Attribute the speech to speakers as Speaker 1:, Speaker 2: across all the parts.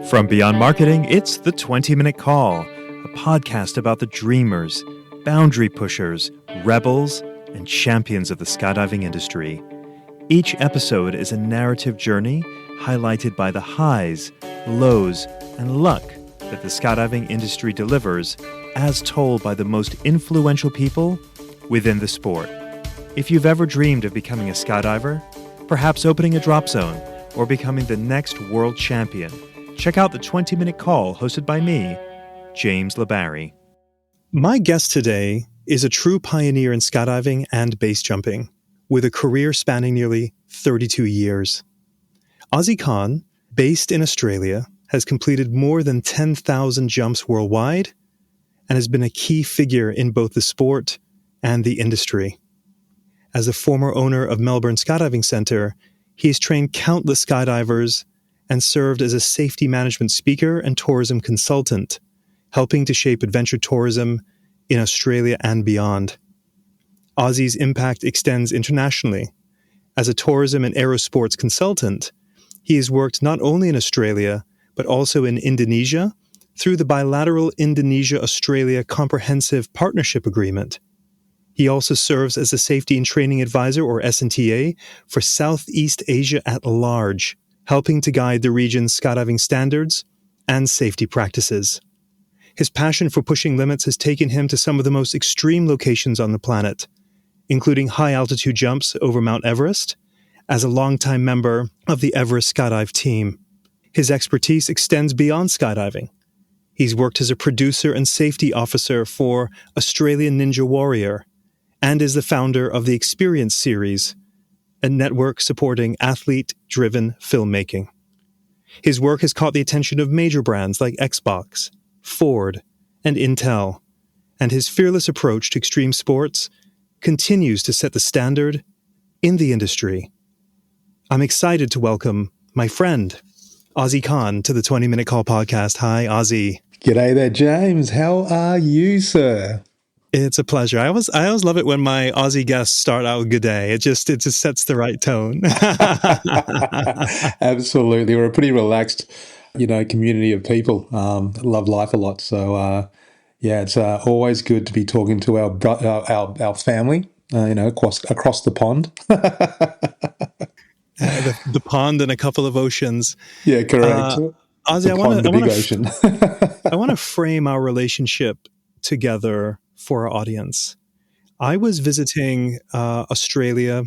Speaker 1: From Beyond Marketing, it's the 20-Minute Call, a podcast about the dreamers, boundary pushers, rebels, and champions of the skydiving industry. Each episode is a narrative journey highlighted by the highs, lows, and luck that the skydiving industry delivers, as told by the most influential people within the sport. If you've ever dreamed of becoming a skydiver, perhaps opening a drop zone, or becoming the next world champion, check out the 20-Minute Call hosted by me, James LeBarry. My guest today is a true pioneer in skydiving and base jumping, with a career spanning nearly 32 years. Ossie Khan, based in Australia, has completed more than 10,000 jumps worldwide and has been a key figure in both the sport and the industry. As the former owner of Melbourne Skydive Centre, he has trained countless skydivers and served as a safety management speaker and tourism consultant, helping to shape adventure tourism in Australia and beyond. Ossie's impact extends internationally. As a tourism and AeroSports consultant, he has worked not only in Australia, but also in Indonesia through the bilateral Indonesia-Australia Comprehensive Partnership Agreement. He also serves as a Safety and Training Advisor, or S&TA, for Southeast Asia at large, helping to guide the region's skydiving standards and safety practices. His passion for pushing limits has taken him to some of the most extreme locations on the planet, including high-altitude jumps over Mount Everest, as a longtime member of the Everest Skydive Team. His expertise extends beyond skydiving. He's worked as a producer and safety officer for Australian Ninja Warrior, and is the founder of the Experience series, a network supporting athlete-driven filmmaking. His work has caught the attention of major brands like Xbox, Ford, and Intel, and his fearless approach to extreme sports continues to set the standard in the industry. I'm excited to welcome my friend, Ossie Khan, to the 20-Minute Call podcast. Hi, Ossie.
Speaker 2: G'day there, James. How are you, sir?
Speaker 1: It's a pleasure. I always love it when my Aussie guests start out with good day. It just sets the right tone.
Speaker 2: Absolutely. We're a pretty relaxed, community of people. Love life a lot. So, it's always good to be talking to our family, across the pond.
Speaker 1: The pond and a couple of oceans.
Speaker 2: Yeah, correct.
Speaker 1: Ossie, I want to frame our relationship together for our audience. I was visiting Australia,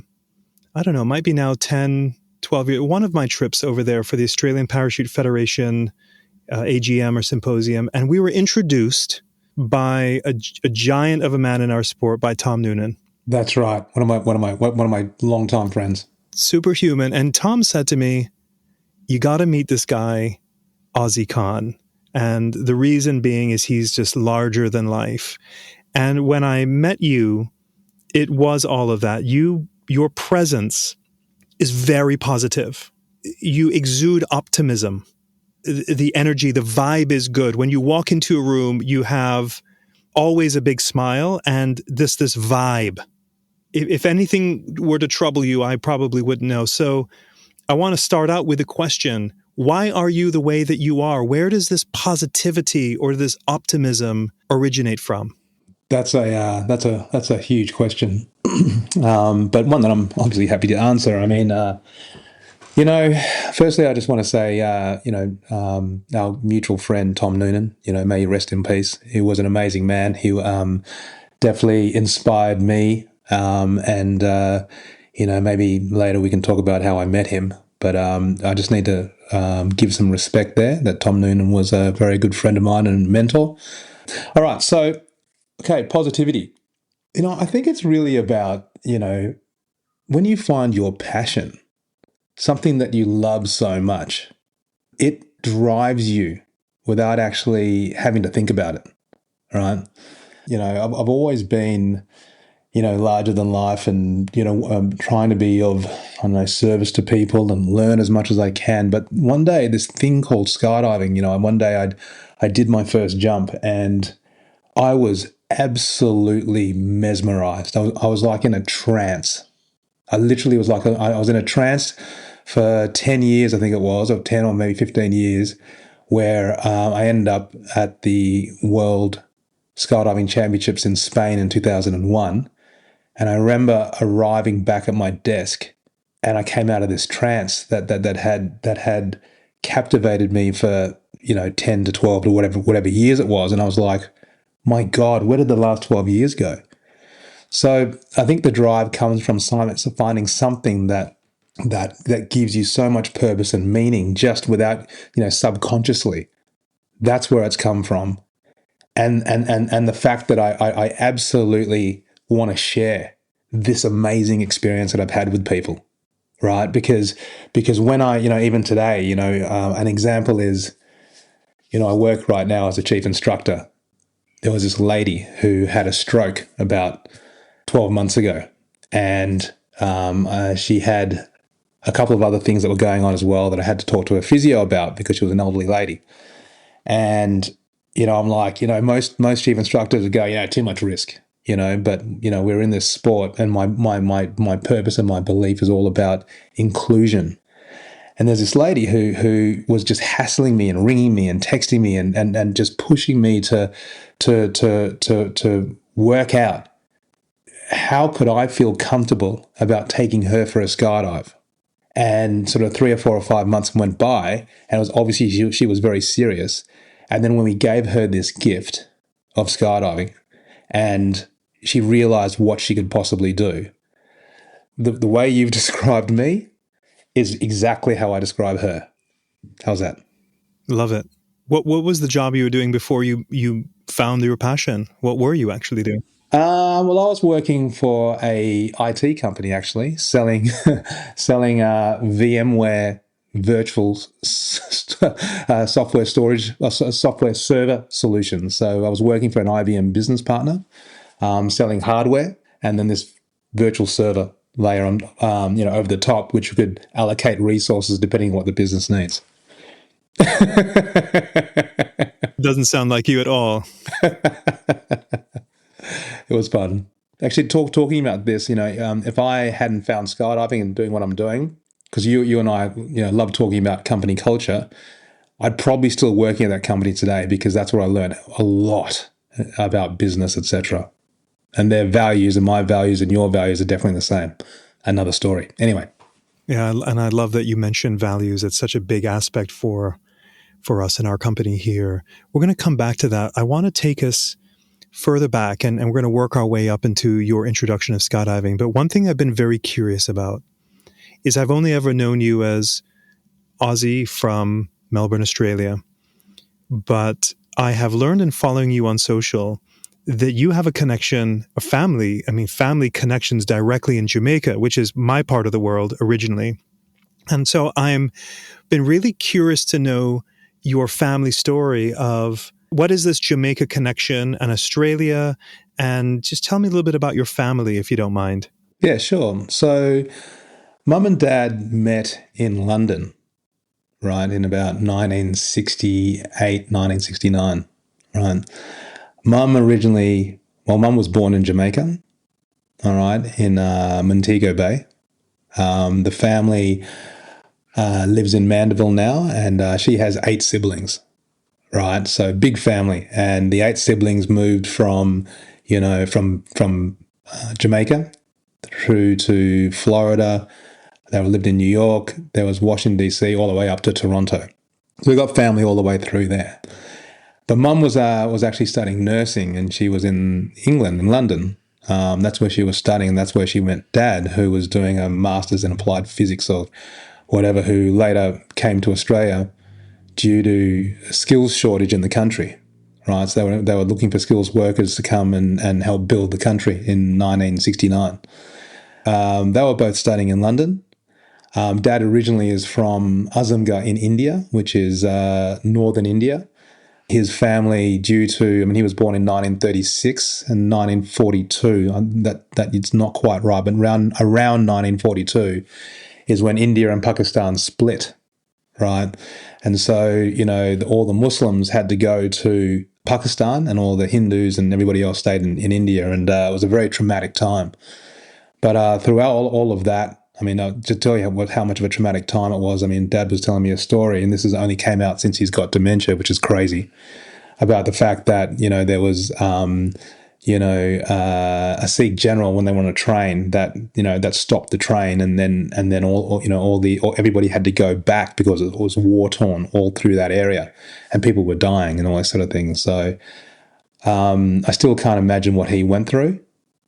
Speaker 1: I don't know, might be now 10, 12 years, one of my trips over there for the Australian Parachute Federation AGM or symposium, and we were introduced by a giant of a man in our sport, by Tom Noonan.
Speaker 2: That's right. One of my longtime friends.
Speaker 1: Superhuman. And Tom said to me, you got to meet this guy, Ossie Khan. And the reason being is he's just larger than life. And when I met you, it was all of that. Your presence is very positive. You exude optimism. The energy, the vibe is good. When you walk into a room, you have always a big smile and this vibe. If anything were to trouble you, I probably wouldn't know. So I want to start out with a question. Why are you the way that you are? Where does this positivity or this optimism originate from?
Speaker 2: That's a huge question, but one that I'm obviously happy to answer. I mean, firstly, I just want to say, our mutual friend Tom Noonan, may he rest in peace. He was an amazing man. He definitely inspired me, and maybe later we can talk about how I met him. But I just need to give some respect there. That Tom Noonan was a very good friend of mine and mentor. All right, so. Okay, positivity. I think it's really about, when you find your passion, something that you love so much, it drives you without actually having to think about it, right? I've always been, larger than life and, trying to be of, service to people and learn as much as I can. But one day, this thing called skydiving, one day I did my first jump and I was absolutely mesmerized. I was like in a trance. I literally was like, I was in a trance for 10 years, I think it was, or 10 or maybe 15 years, where I ended up at the World Skydiving Championships in Spain in 2001. And I remember arriving back at my desk, and I came out of this trance that had captivated me for 10 to 12 to whatever years it was, and I was like, my God, where did the last 12 years go? So I think the drive comes from finding something that gives you so much purpose and meaning just without, subconsciously. That's where it's come from. And the fact that I absolutely want to share this amazing experience that I've had with people, right? Because when I, even today, an example is, I work right now as a chief instructor. There was this lady who had a stroke about 12 months ago, and she had a couple of other things that were going on as well that I had to talk to her physio about because she was an elderly lady. And, I'm like, most chief instructors would go, too much risk, but, we're in this sport, and my purpose and my belief is all about inclusion. And there's this lady who was just hassling me and ringing me and texting me and just pushing me to work out how could I feel comfortable about taking her for a skydive. And sort of 3 or 4 or 5 months went by, and it was obviously she was very serious. And then when we gave her this gift of skydiving, and she realized what she could possibly do, the way you've described me is exactly how I describe her. How's that?
Speaker 1: Love it. What was the job you were doing before you found your passion? What were you actually doing?
Speaker 2: Well, I was working for a IT company, actually, selling VMware virtual software storage, software server solutions. So I was working for an IBM business partner, selling hardware, and then this virtual server layer on, over the top, which could allocate resources depending on what the business needs.
Speaker 1: Doesn't sound like you at all.
Speaker 2: It was fun. Actually, talking about this, if I hadn't found skydiving and doing what I'm doing, because you and I, love talking about company culture, I'd probably still working at that company today because that's where I learned a lot about business, etc. And their values and my values and your values are definitely the same. Another story. Anyway.
Speaker 1: Yeah, and I love that you mentioned values. It's such a big aspect for us in our company here. We're going to come back to that. I want to take us further back, and we're going to work our way up into your introduction of skydiving. But one thing I've been very curious about is I've only ever known you as Ossie from Melbourne, Australia. But I have learned in following you on social that you have a connection, family connections directly in Jamaica, which is my part of the world originally. And so I'm been really curious to know your family story of what is this Jamaica connection and Australia, and just tell me a little bit about your family, if you don't mind.
Speaker 2: Yeah, sure. So Mum and Dad met in London, right, in about 1968, 1969, right? Mum was born in Jamaica, all right, in Montego Bay. The family lives in Mandeville now, and she has 8 siblings, right? So big family, and the 8 siblings moved from Jamaica through to Florida. They lived in New York. There was Washington, D.C., all the way up to Toronto. So we got family all the way through there. But Mum was actually studying nursing, and she was in England, in London. That's where she was studying, and that's where she met Dad, who was doing a master's in applied physics or whatever, who later came to Australia due to a skills shortage in the country, right? So they were looking for skills workers to come and help build the country in 1969. They were both studying in London. Dad originally is from Azamgarh in India, which is northern India. His family, he was born in 1936 and 1942. That it's not quite right, but around 1942 is when India and Pakistan split, right? And so, all the Muslims had to go to Pakistan, and all the Hindus and everybody else stayed in India, and it was a very traumatic time. But throughout all of that, I mean, to tell you how much of a traumatic time it was, I mean, Dad was telling me a story, and this has only came out since he's got dementia, which is crazy, about the fact that, there was, a Sikh general when they were on a train that stopped the train, and then everybody had to go back because it was war torn all through that area, and people were dying and all that sort of thing. So I still can't imagine what he went through,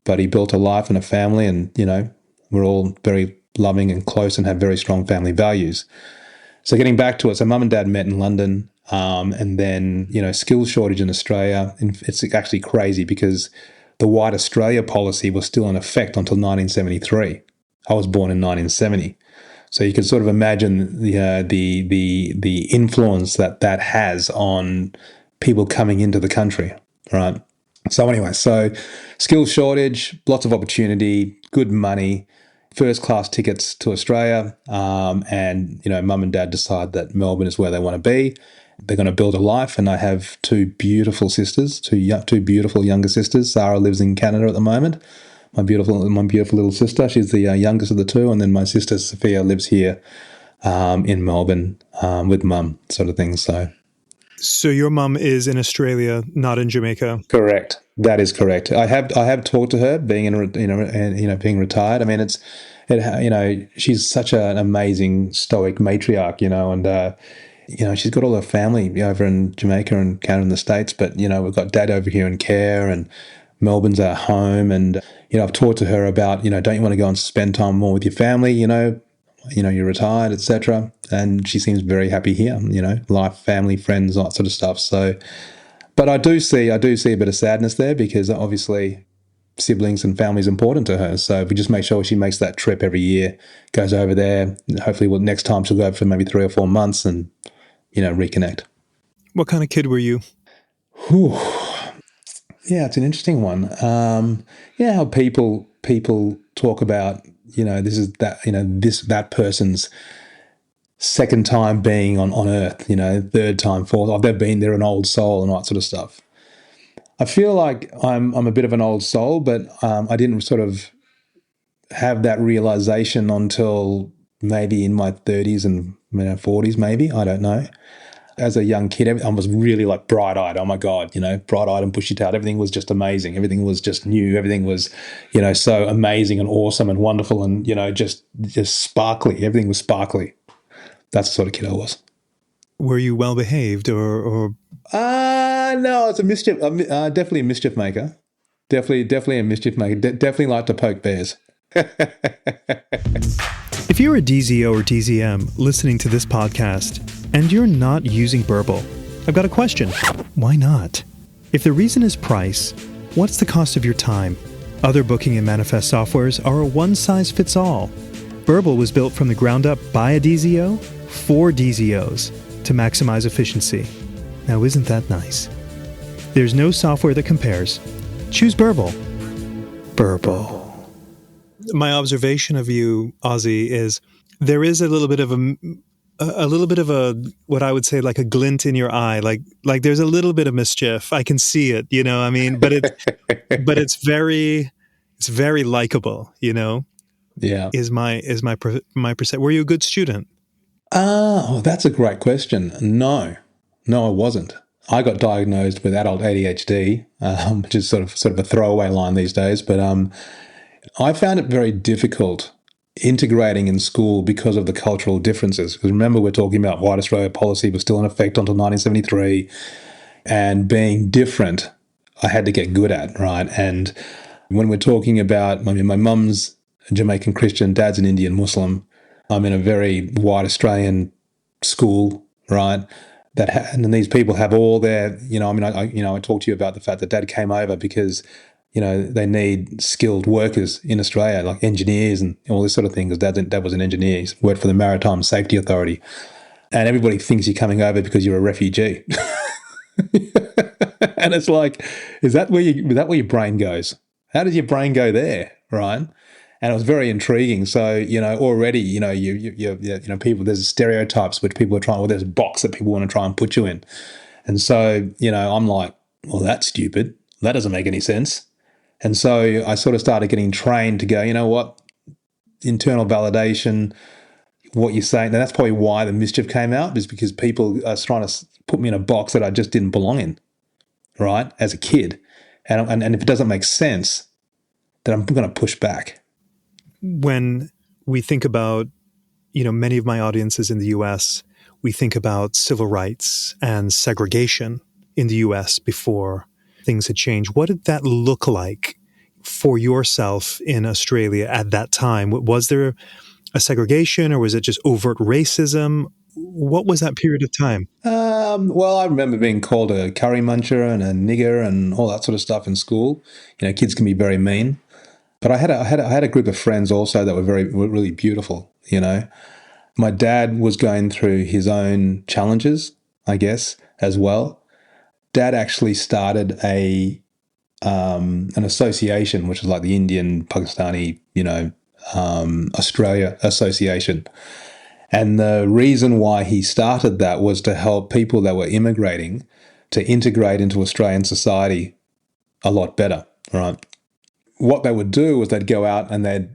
Speaker 2: but he built a life and a family, and we're all very loving and close and have very strong family values. So getting back to it, so Mum and Dad met in London. And then, skills shortage in Australia. It's actually crazy because the White Australia policy was still in effect until 1973. I was born in 1970. So you can sort of imagine the influence that has on people coming into the country, right? So anyway, skills shortage, lots of opportunity, good money, first class tickets to Australia. And Mum and Dad decide that Melbourne is where they want to be. They're going to build a life, and I have two beautiful sisters, two beautiful younger sisters. Sarah lives in Canada at the moment. My beautiful little sister. She's the youngest of the two, and then my sister Sophia lives here in Melbourne with Mum, sort of thing.
Speaker 1: So your mum is in Australia, not in Jamaica.
Speaker 2: Correct. That is correct. I have talked to her, being being retired. I mean, she's such an amazing stoic matriarch, and. She's got all her family over in Jamaica and Canada and the States, but, we've got Dad over here in care, and Melbourne's our home. And, I've talked to her about, don't you want to go and spend time more with your family? You're retired, etc. And she seems very happy here, life, family, friends, all that sort of stuff. So, but I do see a bit of sadness there, because obviously siblings and family is important to her. So if we just make sure she makes that trip every year, goes over there, hopefully next time she'll go for maybe 3 or 4 months and, reconnect.
Speaker 1: What kind of kid were you?
Speaker 2: Whew. Yeah, it's an interesting one. How people talk about, this is that person's second time being on Earth, third time, fourth. They're an old soul and all that sort of stuff. I feel like I'm a bit of an old soul, but I didn't sort of have that realization until maybe in my 30s and 40s, maybe. I don't know. As a young kid, I was really like bright-eyed. Oh my God, bright-eyed and bushy-tailed. Everything was just amazing. Everything was just new. Everything was, so amazing and awesome and wonderful and, just sparkly. Everything was sparkly. That's the sort of kid I was.
Speaker 1: Were you well behaved or?
Speaker 2: No, it's a mischief. Definitely a mischief maker. Definitely a mischief maker. Definitely like to poke bears.
Speaker 1: If you're a DZO or DZM listening to this podcast and you're not using Burble, I've got a question. Why not? If the reason is price, what's the cost of your time? Other booking and manifest softwares are a one-size-fits-all. Burble was built from the ground up by a DZO for DZOs to maximize efficiency. Now, isn't that nice? There's no software that compares. Choose Burble. Burble. My observation of you, Ossie, is there is a little bit of a what I would say like a glint in your eye, like there's a little bit of mischief. I can see it, but it's very likable,
Speaker 2: Yeah.
Speaker 1: Is my perception. Were you a good student?
Speaker 2: That's a great question. No, I wasn't. I got diagnosed with adult ADHD, which is sort of a throwaway line these days. But I found it very difficult integrating in school because of the cultural differences. Because remember, we're talking about White Australia policy was still in effect until 1973, and being different, I had to get good at, right? And when we're talking about, my mum's a Jamaican Christian, dad's an Indian Muslim. I'm in a very white Australian school, right? And these people have all their, I talked to you about the fact that Dad came over because, they need skilled workers in Australia, like engineers and all this sort of thing. Because Dad was an engineer. He worked for the Maritime Safety Authority, and everybody thinks you're coming over because you're a refugee. And it's like, is that where your brain goes? How does your brain go there, right? And it was very intriguing. So, already, you people, there's stereotypes which people are trying, there's a box that people want to try and put you in. And so, I'm like, well, that's stupid. That doesn't make any sense. And so I sort of started getting trained to go, you know what? internal validation, what you're saying. And that's probably why the mischief came out, is because people are trying to put me in a box that I just didn't belong in, right, as a kid. And if it doesn't make sense, then I'm going to push back.
Speaker 1: When we think about, many of my audiences in the US, we think about civil rights and segregation in the US before things had changed. What did that look like for yourself in Australia at that time? Was there a segregation, or was it just overt racism? What was that period of time?
Speaker 2: Well, I remember being called a curry muncher and a nigger and all that sort of stuff in school. Kids can be very mean. But I had a group of friends also that were really beautiful. My dad was going through his own challenges, I guess, as well. Dad actually started an association, which is like the Indian Pakistani, Australia Association. And the reason why he started that was to help people that were immigrating to integrate into Australian society a lot better, right? What they would do was they'd go out and they'd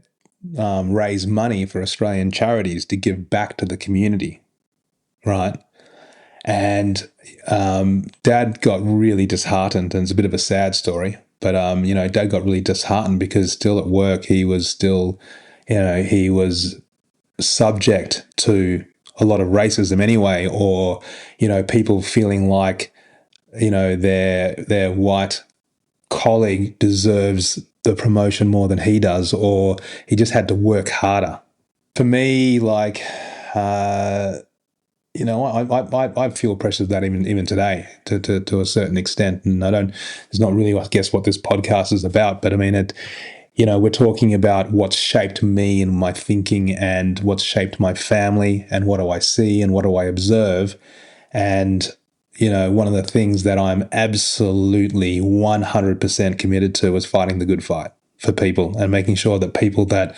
Speaker 2: raise money for Australian charities to give back to the community, right? And Dad got really disheartened, and it's a bit of a sad story. But Dad got really disheartened because still at work he was still, he was subject to a lot of racism anyway, or people feeling like their white colleague deserves the promotion more than he does, or he just had to work harder. For me, like, I feel pressure of that even today to a certain extent. And it's not really, I guess, what this podcast is about, but I mean, we're talking about what's shaped me and my thinking and what's shaped my family and what do I see and what do I observe. And one of the things that I'm absolutely 100% committed to is fighting the good fight for people and making sure that people that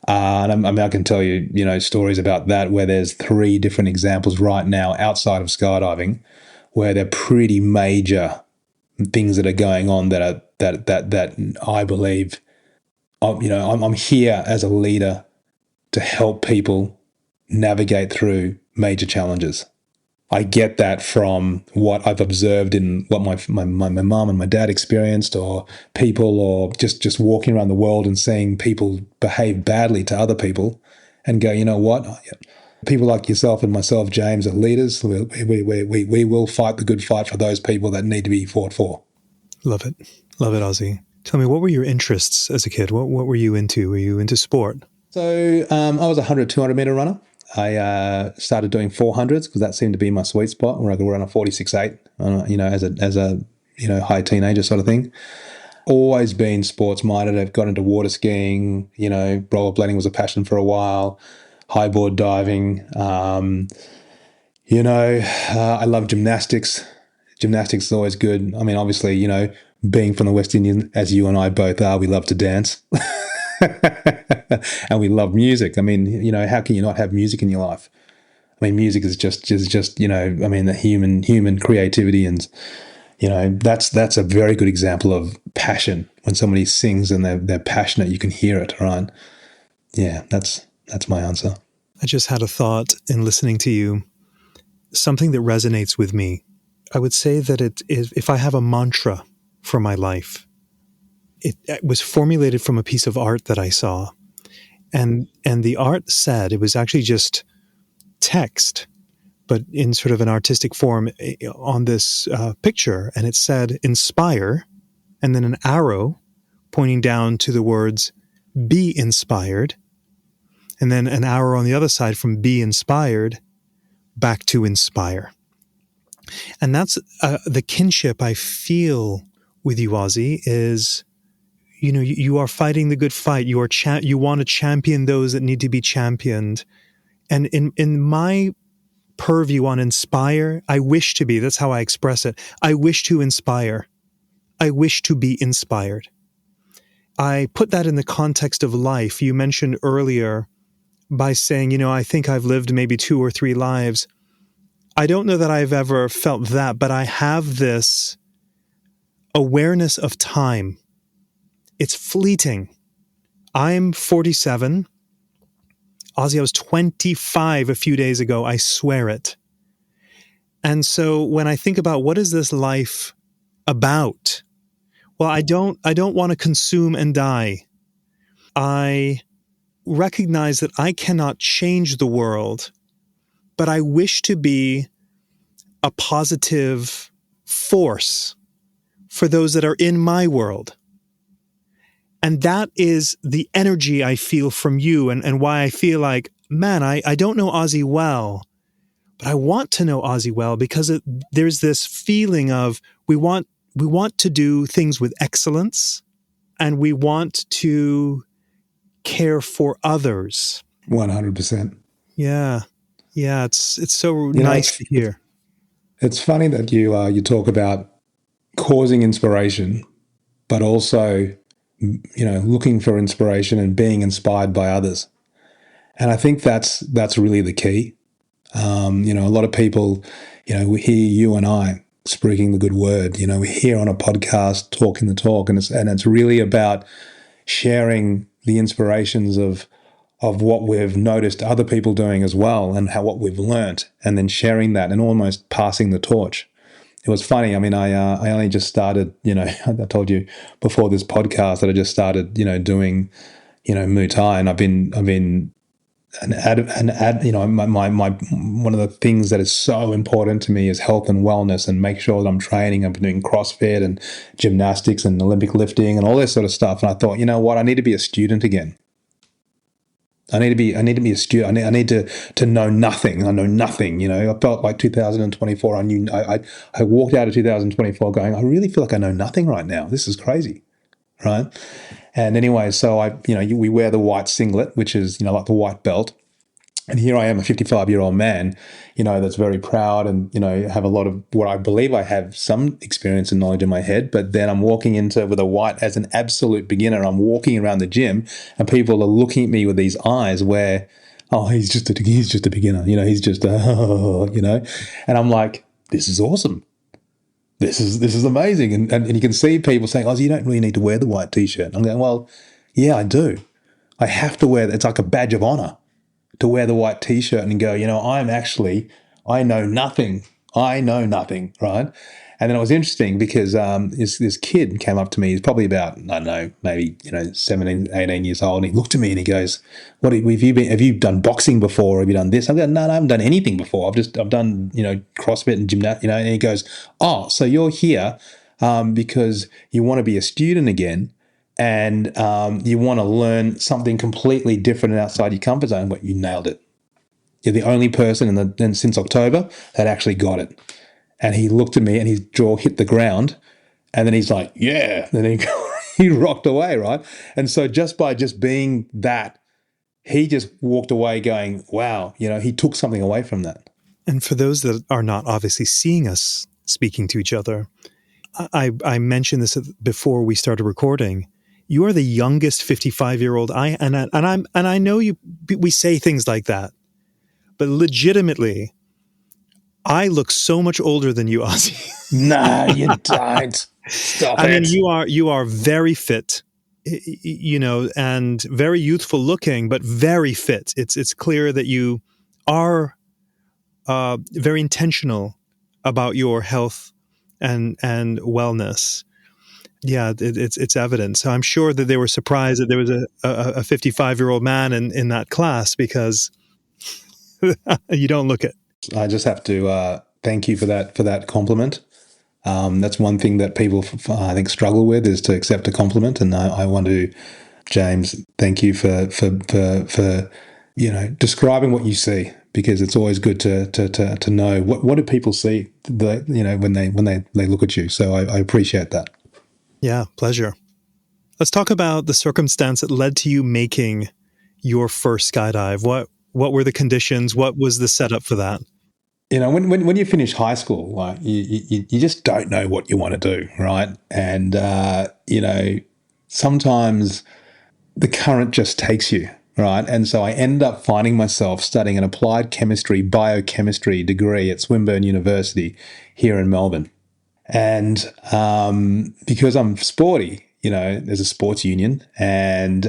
Speaker 2: and I can tell you, stories about that where there's 3 different examples right now outside of skydiving where they're pretty major things that are going on that I believe, I'm here as a leader to help people navigate through major challenges. I get that from what I've observed in what my mom and my dad experienced, or people, or just walking around the world and seeing people behave badly to other people and go, you know what? People like yourself and myself, James, are leaders. We will fight the good fight for those people that need to be fought for.
Speaker 1: Love it. Love it, Ossie. Tell me, what were your interests as a kid? What were you into? Were you into sport?
Speaker 2: So I was a 100, 200 meter runner. I started doing 400s because that seemed to be my sweet spot, where I could run a 46.8, as a high teenager sort of thing. Always been sports minded. I've got into water skiing. Rollerblading was a passion for a while. Highboard diving. I love gymnastics. Gymnastics is always good. I mean, obviously, being from the West Indies, as you and I both are, we love to dance. And we love music. I mean, how can you not have music in your life? I mean, music is just the human creativity, and that's a very good example of passion. When somebody sings and they're passionate, you can hear it, right? Yeah, that's my answer.
Speaker 1: I just had a thought in listening to you, something that resonates with me. I would say that it is, if I have a mantra for my life, it was formulated from a piece of art that I saw. And the art said, it was actually just text, but in sort of an artistic form on this picture. And it said, inspire, and then an arrow pointing down to the words, be inspired. And then an arrow on the other side from be inspired back to inspire. And that's the kinship I feel with you, Ossie, is, you are fighting the good fight. You want to champion those that need to be championed. And in my purview on inspire, I wish to be, that's how I express it. I wish to inspire. I wish to be inspired. I put that in the context of life. You mentioned earlier by saying, I think I've lived maybe 2 or 3 lives. I don't know that I've ever felt that, but I have this awareness of time. It's fleeting. I'm 47. Ossie, I was 25 a few days ago. I swear it. And so when I think about what is this life about? Well, I don't want to consume and die. I recognize that I cannot change the world, but I wish to be a positive force for those that are in my world. And that is the energy I feel from you and why I feel like, man, I don't know Ossie well, but I want to know Ossie well because there's this feeling of we want to do things with excellence and we want to care for others.
Speaker 2: 100%.
Speaker 1: Yeah. Yeah. It's so nice to hear.
Speaker 2: It's funny that you talk about causing inspiration, but also, looking for inspiration and being inspired by others. And I think that's really the key. A lot of people, we hear you and I speaking the good word. We're here on a podcast talking the talk, and it's really about sharing the inspirations of what we've noticed other people doing as well, and what we've learnt, and then sharing that and almost passing the torch. It was funny. I mean, I only just started, I told you before this podcast that I just started, doing, Muay Thai, and I've been my one of the things that is so important to me is health and wellness, and make sure that I'm training. I'm doing CrossFit and gymnastics and Olympic lifting and all this sort of stuff. And I thought, you know what, I need to be a student again. I need to be a student. I need to know nothing. I know nothing. I felt like 2024. I walked out of 2024 going, I really feel like I know nothing right now. This is crazy, right? And anyway, so we wear the white singlet, which is like the white belt. And here I am, a 55-year-old man, that's very proud and, have a lot of what I believe I have some experience and knowledge in my head. But then I'm walking into with a white as an absolute beginner. I'm walking around the gym and people are looking at me with these eyes where, oh, he's just a beginner. He's just, and I'm like, this is awesome. This is amazing. And you can see people saying, oh, you don't really need to wear the white T-shirt. I'm going, well, yeah, I do. I have to wear it. It's like a badge of honor to wear the white T-shirt and go, I know nothing. I know nothing, right? And then it was interesting because this kid came up to me. He's probably about, I don't know, maybe 17, 18 years old. And he looked at me and he goes, "What have you been? Have you done boxing before? Or have you done this?" I'm going, "No, I haven't done anything before. I've done CrossFit and gymnastics." And he goes, "Oh, so you're here because you want to be a student again." And you want to learn something completely different and outside your comfort zone. But you nailed it. You're the only person since October that actually got it. And he looked at me and his jaw hit the ground. And then he's like, yeah. And then he rocked away, right? And so just by being that, he just walked away going, wow, he took something away from that.
Speaker 1: And for those that are not obviously seeing us speaking to each other, I mentioned this before we started recording. You are the youngest 55-year-old. I know we say things like that, but legitimately, I look so much older than you, Ossie.
Speaker 2: No, you don't. Stop it.
Speaker 1: I mean, you are very fit, and very youthful looking, but very fit. It's clear that you are very intentional about your health and wellness. Yeah, it's evident. So I'm sure that they were surprised that there was a 55-year-old man in that class because you don't look it.
Speaker 2: I just have to thank you for that compliment. That's one thing that people, I think, struggle with, is to accept a compliment. And I want to, James, thank you for describing what you see, because it's always good to know what do people see when they look at you. So I appreciate that.
Speaker 1: Yeah, pleasure. Let's talk about the circumstance that led to you making your first skydive. What were the conditions? What was the setup for that?
Speaker 2: When you finish high school, like you just don't know what you want to do, right? And sometimes the current just takes you, right? And so I ended up finding myself studying an applied chemistry, biochemistry degree at Swinburne University here in Melbourne. And because I'm sporty, there's a sports union, and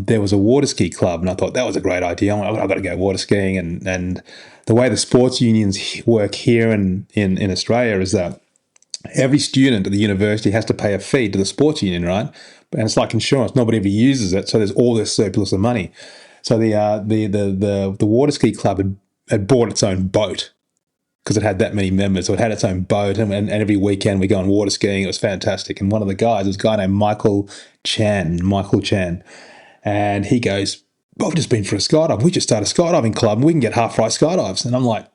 Speaker 2: there was a water ski club, and I thought that was a great idea. I've got to go water skiing, and the way the sports unions work here in Australia is that every student at the university has to pay a fee to the sports union, right? And it's like insurance; nobody ever uses it, so there's all this surplus of money. So the water ski club had bought its own boat because it had that many members. So it had its own boat, and every weekend we go on water skiing. It was fantastic. And one of the guys was a guy named Michael Chan, and he goes, "I've just been for a skydive. We just started a skydiving club, and we can get half-price skydives." And I'm like,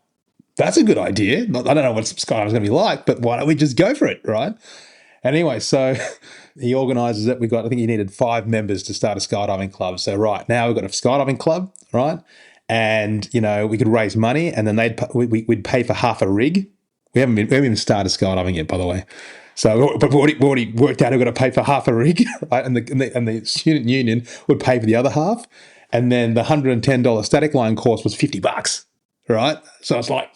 Speaker 2: "That's a good idea. I don't know what skydiving's going to be like, but why don't we just go for it, right?" Anyway, so he organises it. I think he needed 5 members to start a skydiving club. So right now we've got a skydiving club, right? And we could raise money, and then we'd pay for half a rig. We haven't even started skydiving yet, by the way. So, but we already worked out we've got to pay for half a rig, right? And the student union would pay for the other half, and then the $110 static line course was $50, right? So it's like,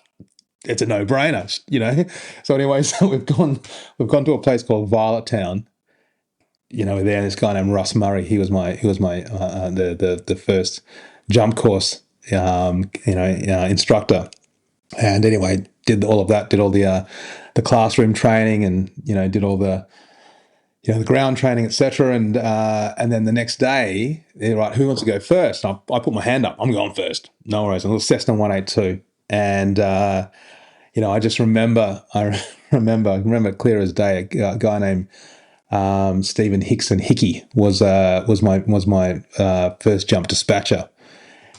Speaker 2: it's a no-brainer, So anyway, so we've gone to a place called Violet Town. There, this guy named Russ Murray. He was my the first jump course instructor. And anyway, did all of that. Did all the classroom training, and did all the the ground training, etc. And then the next day, they're right, who wants to go first? And I put my hand up. I'm going first. No worries. A little Cessna 182, and I just remember. I remember clear as day. A guy named Stephen Hickey was my first jump dispatcher.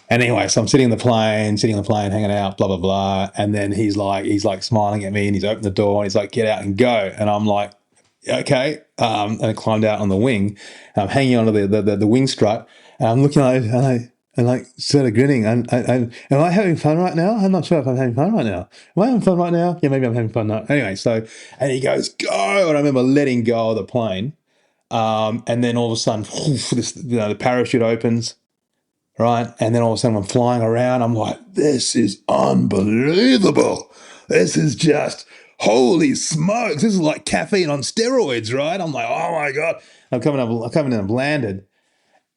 Speaker 2: And anyway, so I'm sitting in the plane, hanging out, blah blah blah, and then he's like smiling at me, and he's opened the door, and he's like, "Get out and go," and I'm like, "Okay," and I climbed out on the wing, and I'm hanging onto the wing strut, and I'm looking at it, and like sort of grinning. And am I having fun right now? I'm not sure if I'm having fun right now. Am I having fun right now? Yeah, maybe I'm having fun now. Anyway, so, and he goes, "Go," and I remember letting go of the plane, and then all of a sudden, the parachute opens. Right. And then all of a sudden I'm flying around. I'm like, this is unbelievable. This is just, holy smokes. This is like caffeine on steroids, right? I'm like, oh my God. I'm coming in and landed.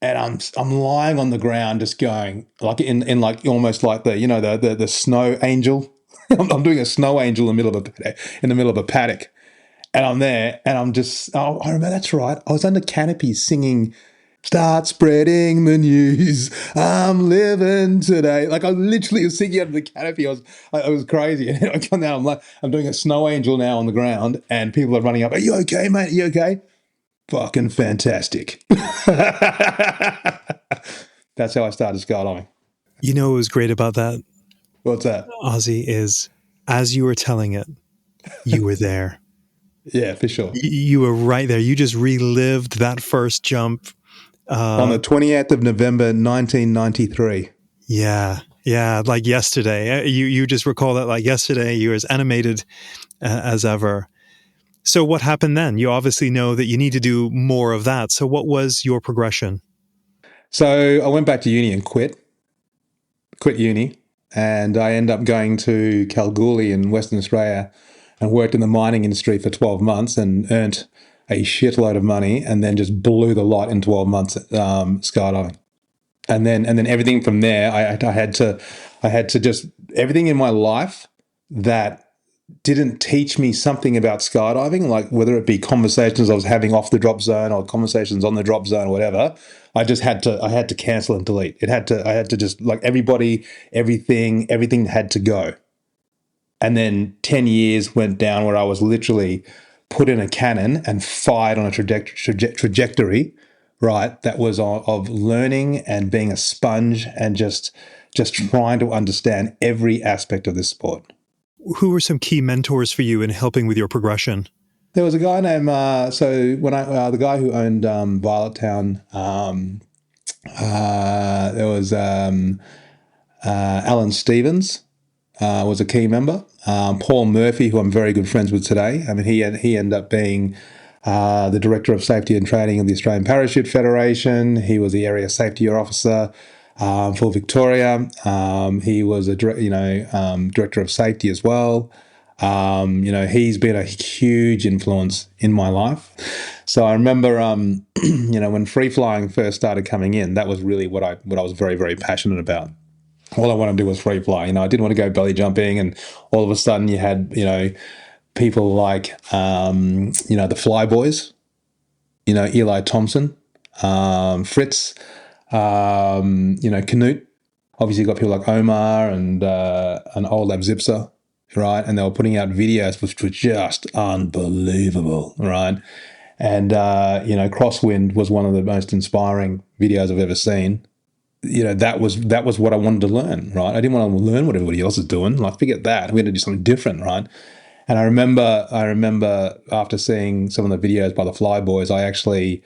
Speaker 2: And I'm lying on the ground just going like in like almost like the snow angel. I'm doing a snow angel in the middle of a paddock. And I'm there and I remember, that's right. I was under canopy singing, "Start spreading the news. I'm living today." Like I literally was singing under the canopy. I was crazy. And I come down. I'm doing a snow angel now on the ground, and people are running up. "Are you okay, mate? Are you okay?" Fucking fantastic. That's how I started skydiving.
Speaker 1: What was great about that?
Speaker 2: What's that?
Speaker 1: Ossie, is as you were telling it, you were there.
Speaker 2: Yeah, for sure.
Speaker 1: You were right there. You just relived that first jump.
Speaker 2: On the 28th of November, 1993.
Speaker 1: Yeah, like yesterday. You just recall that like yesterday. You're as animated as ever. So what happened then? You obviously know that you need to do more of that. So what was your progression?
Speaker 2: So I went back to uni and quit uni, and I ended up going to Kalgoorlie in Western Australia and worked in the mining industry for 12 months and earned a shitload of money, and then just blew the lot in 12 months skydiving. And then everything from there, I had to just, everything in my life that didn't teach me something about skydiving, like whether it be conversations I was having off the drop zone or conversations on the drop zone or whatever, I had to cancel and delete. I had to just, like, everybody, everything had to go. And then 10 years went down where I was literally put in a cannon and fired on a trajectory, right, that was of learning and being a sponge and just trying to understand every aspect of this sport.
Speaker 1: Who were some key mentors for you in helping with your progression?
Speaker 2: There was a guy named, the guy who owned Violet Town, there was Alan Stevens, was a key member. Paul Murphy, who I'm very good friends with today. I mean, he ended up being the Director of Safety and Training of the Australian Parachute Federation. He was the Area Safety Officer for Victoria. He was a Director of Safety as well. He's been a huge influence in my life. So I remember, when free flying first started coming in, that was really what I was very, very passionate about. All I wanted to do was free fly. I didn't want to go belly jumping, and all of a sudden you had, people like, the Fly Boys, Eli Thompson, Fritz, Canute. Obviously, you've got people like Omar and Old Lab Zipser, right? And they were putting out videos which were just unbelievable, right? And, Crosswind was one of the most inspiring videos I've ever seen. That was what I wanted to learn, right? I didn't want to learn what everybody else is doing. Like, forget that. We had to do something different, right? And I remember after seeing some of the videos by the Fly Boys, I actually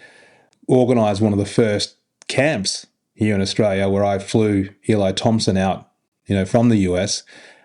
Speaker 2: organised one of the first camps here in Australia where I flew Eli Thompson out, from the US.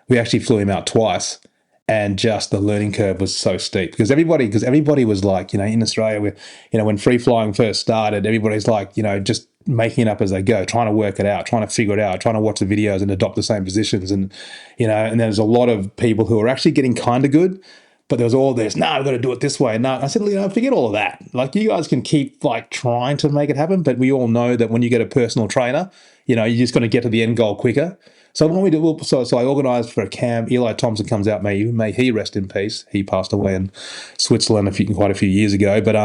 Speaker 2: We actually flew him out twice, and just the learning curve was so steep because everybody was like, in Australia, when free flying first started, everybody's like, just making it up as they go, trying to work it out, trying to figure it out, trying to watch the videos and adopt the same positions. And, and there's a lot of people who are actually getting kind of good, but there was all this, no, I've got to do it this way. No, I said, forget all of that. Like, you guys can keep like trying to make it happen, but we all know that when you get a personal trainer, you're just going to get to the end goal quicker. So when we do, so I organised for a camp. Eli Thompson comes out, may he rest in peace. He passed away in Switzerland quite a few years ago. But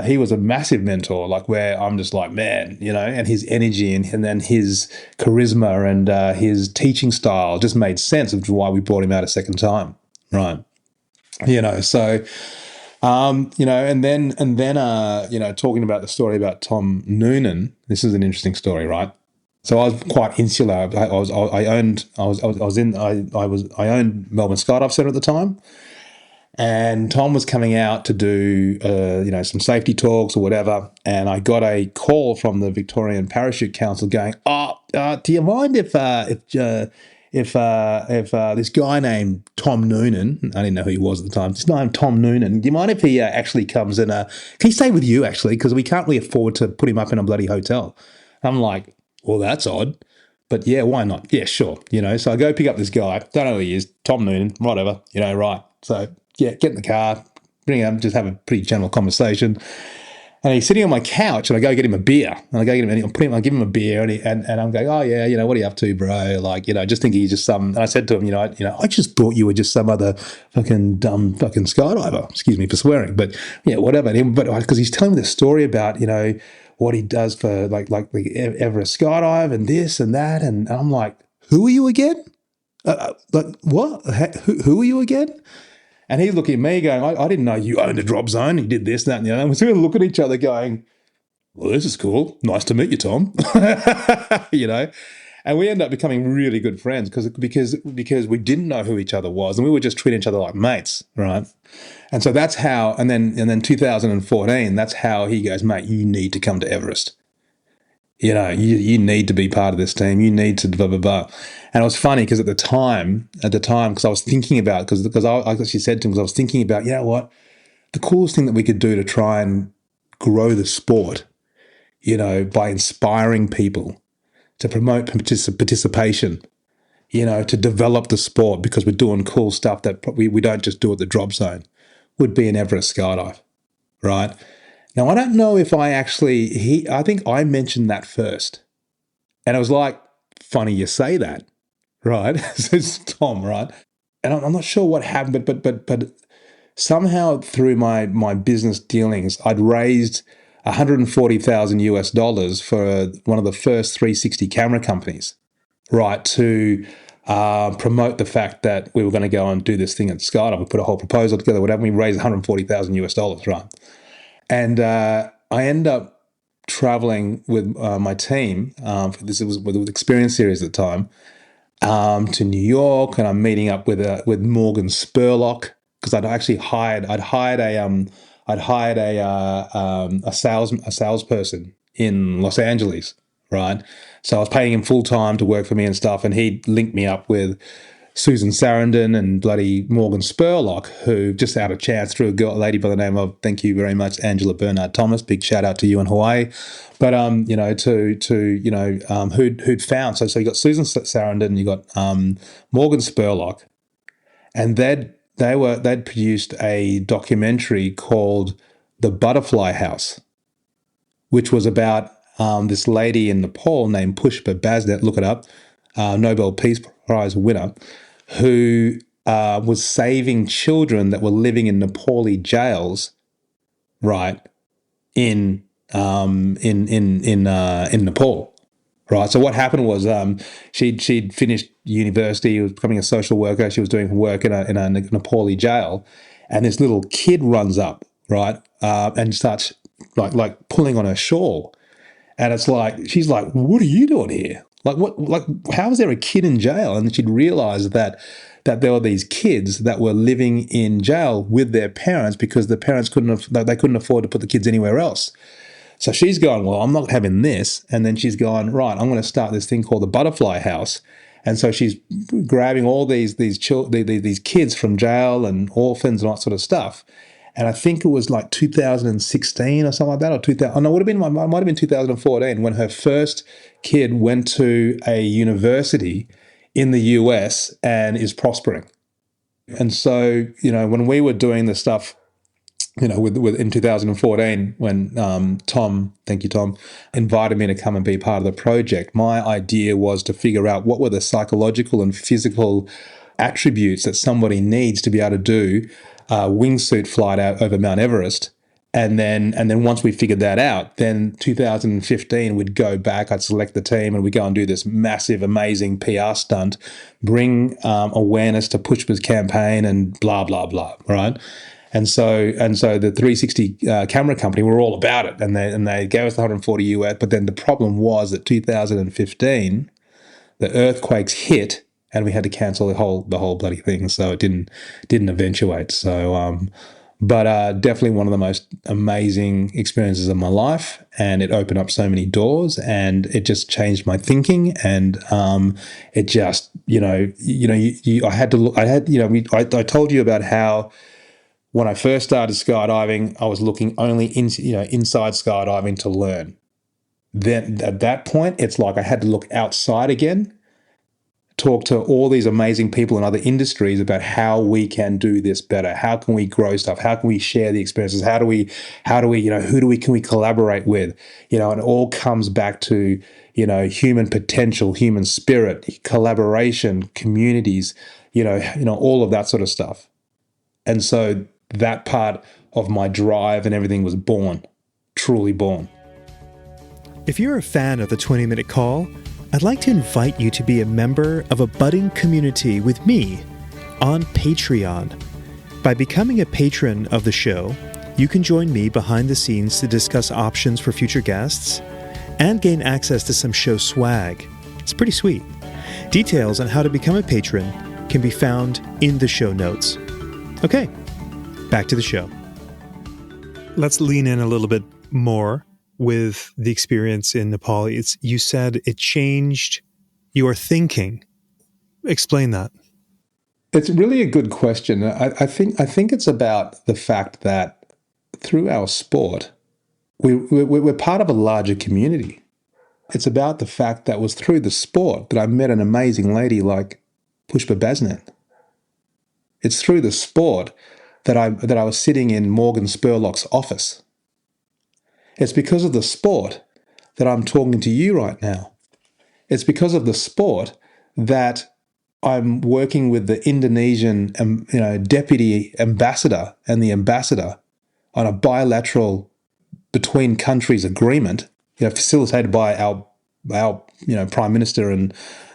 Speaker 2: he was a massive mentor, like, where I'm just like, man, and his energy and then his charisma and his teaching style just made sense of why we brought him out a second time, right? So. And then talking about the story about Tom Noonan, this is an interesting story, right? So I was quite insular. I owned Melbourne Skydive Centre at the time, and Tom was coming out to do some safety talks or whatever, and I got a call from the Victorian Parachute Council going, do you mind if this guy named Tom Noonan, I didn't know who he was at the time, this guy named Tom Noonan, do you mind if he actually comes and can he stay with you actually, because we can't really afford to put him up in a bloody hotel. I'm like, well, that's odd, but yeah, why not? Yeah, sure. So I go pick up this guy, don't know who he is, Tom Noonan, whatever, right. So yeah, get in the car, bring him, just have a pretty general conversation. And he's sitting on my couch, and I go get him a beer. And I go get him, and I give him a beer, and I'm going, oh yeah, what are you up to, bro? Like, just thinking he's just some. And I said to him, I just thought you were just some other fucking dumb fucking skydiver. Excuse me for swearing, but yeah, whatever. But because he's telling me the story about what he does for like the Everest Skydive and this and that, and I'm like, who are you again? Like what? Who are you again? And he's looking at me going, I didn't know you owned a drop zone. You did this, that, and the other. And we're sort of looking at each other going, well, this is cool. Nice to meet you, Tom. And we ended up becoming really good friends because we didn't know who each other was, and we were just treating each other like mates, right? And so that's how, and then 2014, that's how he goes, mate, you need to come to Everest. You need to be part of this team. You need to blah, blah, blah. And it was funny because at the time, because I was thinking about, because I actually said to him, because I was thinking about, what, the coolest thing that we could do to try and grow the sport, by inspiring people, to promote participation, to develop the sport, because we're doing cool stuff that we don't just do at the drop zone, would be an Everest Skydive, right? Now, I don't know if I think I mentioned that first. And I was like, funny you say that, right? Says Tom, right? And I'm not sure what happened, but somehow through my business dealings, I'd raised $140,000 for one of the first 360 camera companies, right, to promote the fact that we were going to go and do this thing at Skydive. We put a whole proposal together, whatever. We raised $140,000, right? And I end up traveling with my team. This was with Experience Series at the time, to New York, and I'm meeting up with Morgan Spurlock, because I'd hired a salesperson in Los Angeles, right? So I was paying him full time to work for me and stuff, and he linked me up with Susan Sarandon and bloody Morgan Spurlock, who just had a chance through a lady by the name of, thank you very much, Angela Bernard Thomas. Big shout out to you in Hawaii. But who'd found, so you got Susan Sarandon, you got Morgan Spurlock, and they'd produced a documentary called The Butterfly House, which was about this lady in Nepal named Pushpa Basnet, look it up, Nobel Peace Prize winner, who was saving children that were living in Nepali jails, right, in Nepal. Right. So what happened was she'd finished university, was becoming a social worker. She was doing work in a Nepali jail, and this little kid runs up, right, and starts like pulling on her shawl, and it's like she's like, "What are you doing here? Like what? Like how is there a kid in jail?" And she'd realised that there were these kids that were living in jail with their parents because the parents couldn't afford to put the kids anywhere else. So she's going, well, I'm not having this. And then she's going, right, I'm going to start this thing called the Butterfly House. And so she's grabbing all these kids from jail and orphans and all that sort of stuff. And I think it was like 2016 or something like that, or 2000. Oh no, it might have been 2014 when her first kid went to a university in the US and is prospering. And so, when we were doing the stuff, with in 2014, when Tom, thank you, Tom, invited me to come and be part of the project, my idea was to figure out what were the psychological and physical attributes that somebody needs to be able to do a wingsuit flight out over Mount Everest. And then once we figured that out, then 2015 we'd go back, I'd select the team and we'd go and do this massive, amazing PR stunt, bring awareness to Pushpa's campaign and blah, blah, blah, right? And so the 360 camera company were all about it, and they gave us the 140 US. But then the problem was that 2015, the earthquakes hit, and we had to cancel the whole bloody thing. So it didn't eventuate. So, but definitely one of the most amazing experiences of my life, and it opened up so many doors, and it just changed my thinking, and it just I told you about how. When I first started skydiving, I was looking only inside skydiving to learn. Then at that point, it's like I had to look outside again, talk to all these amazing people in other industries about how we can do this better. How can we grow stuff? How can we share the experiences? How do we, can we collaborate with? And it all comes back to, human potential, human spirit, collaboration, communities, all of that sort of stuff. And so that part of my drive and everything was born, truly born.
Speaker 1: If you're a fan of the 20-Minute Call, I'd like to invite you to be a member of a budding community with me on Patreon. By becoming a patron of the show, you can join me behind the scenes to discuss options for future guests and gain access to some show swag. It's pretty sweet. Details on how to become a patron can be found in the show notes. Okay, back to the show. Let's lean in a little bit more with the experience in Nepal. You said it changed your thinking. Explain that.
Speaker 2: It's really a good question. I think it's about the fact that through our sport, we're part of a larger community. It's about the fact that it was through the sport that I met an amazing lady like Pushpa Basnet. It's through the sport that I was sitting in Morgan Spurlock's office. It's because of the sport that I'm talking to you right now. It's because of the sport that I'm working with the Indonesian, deputy ambassador and the ambassador on a bilateral between countries agreement, facilitated by our prime minister and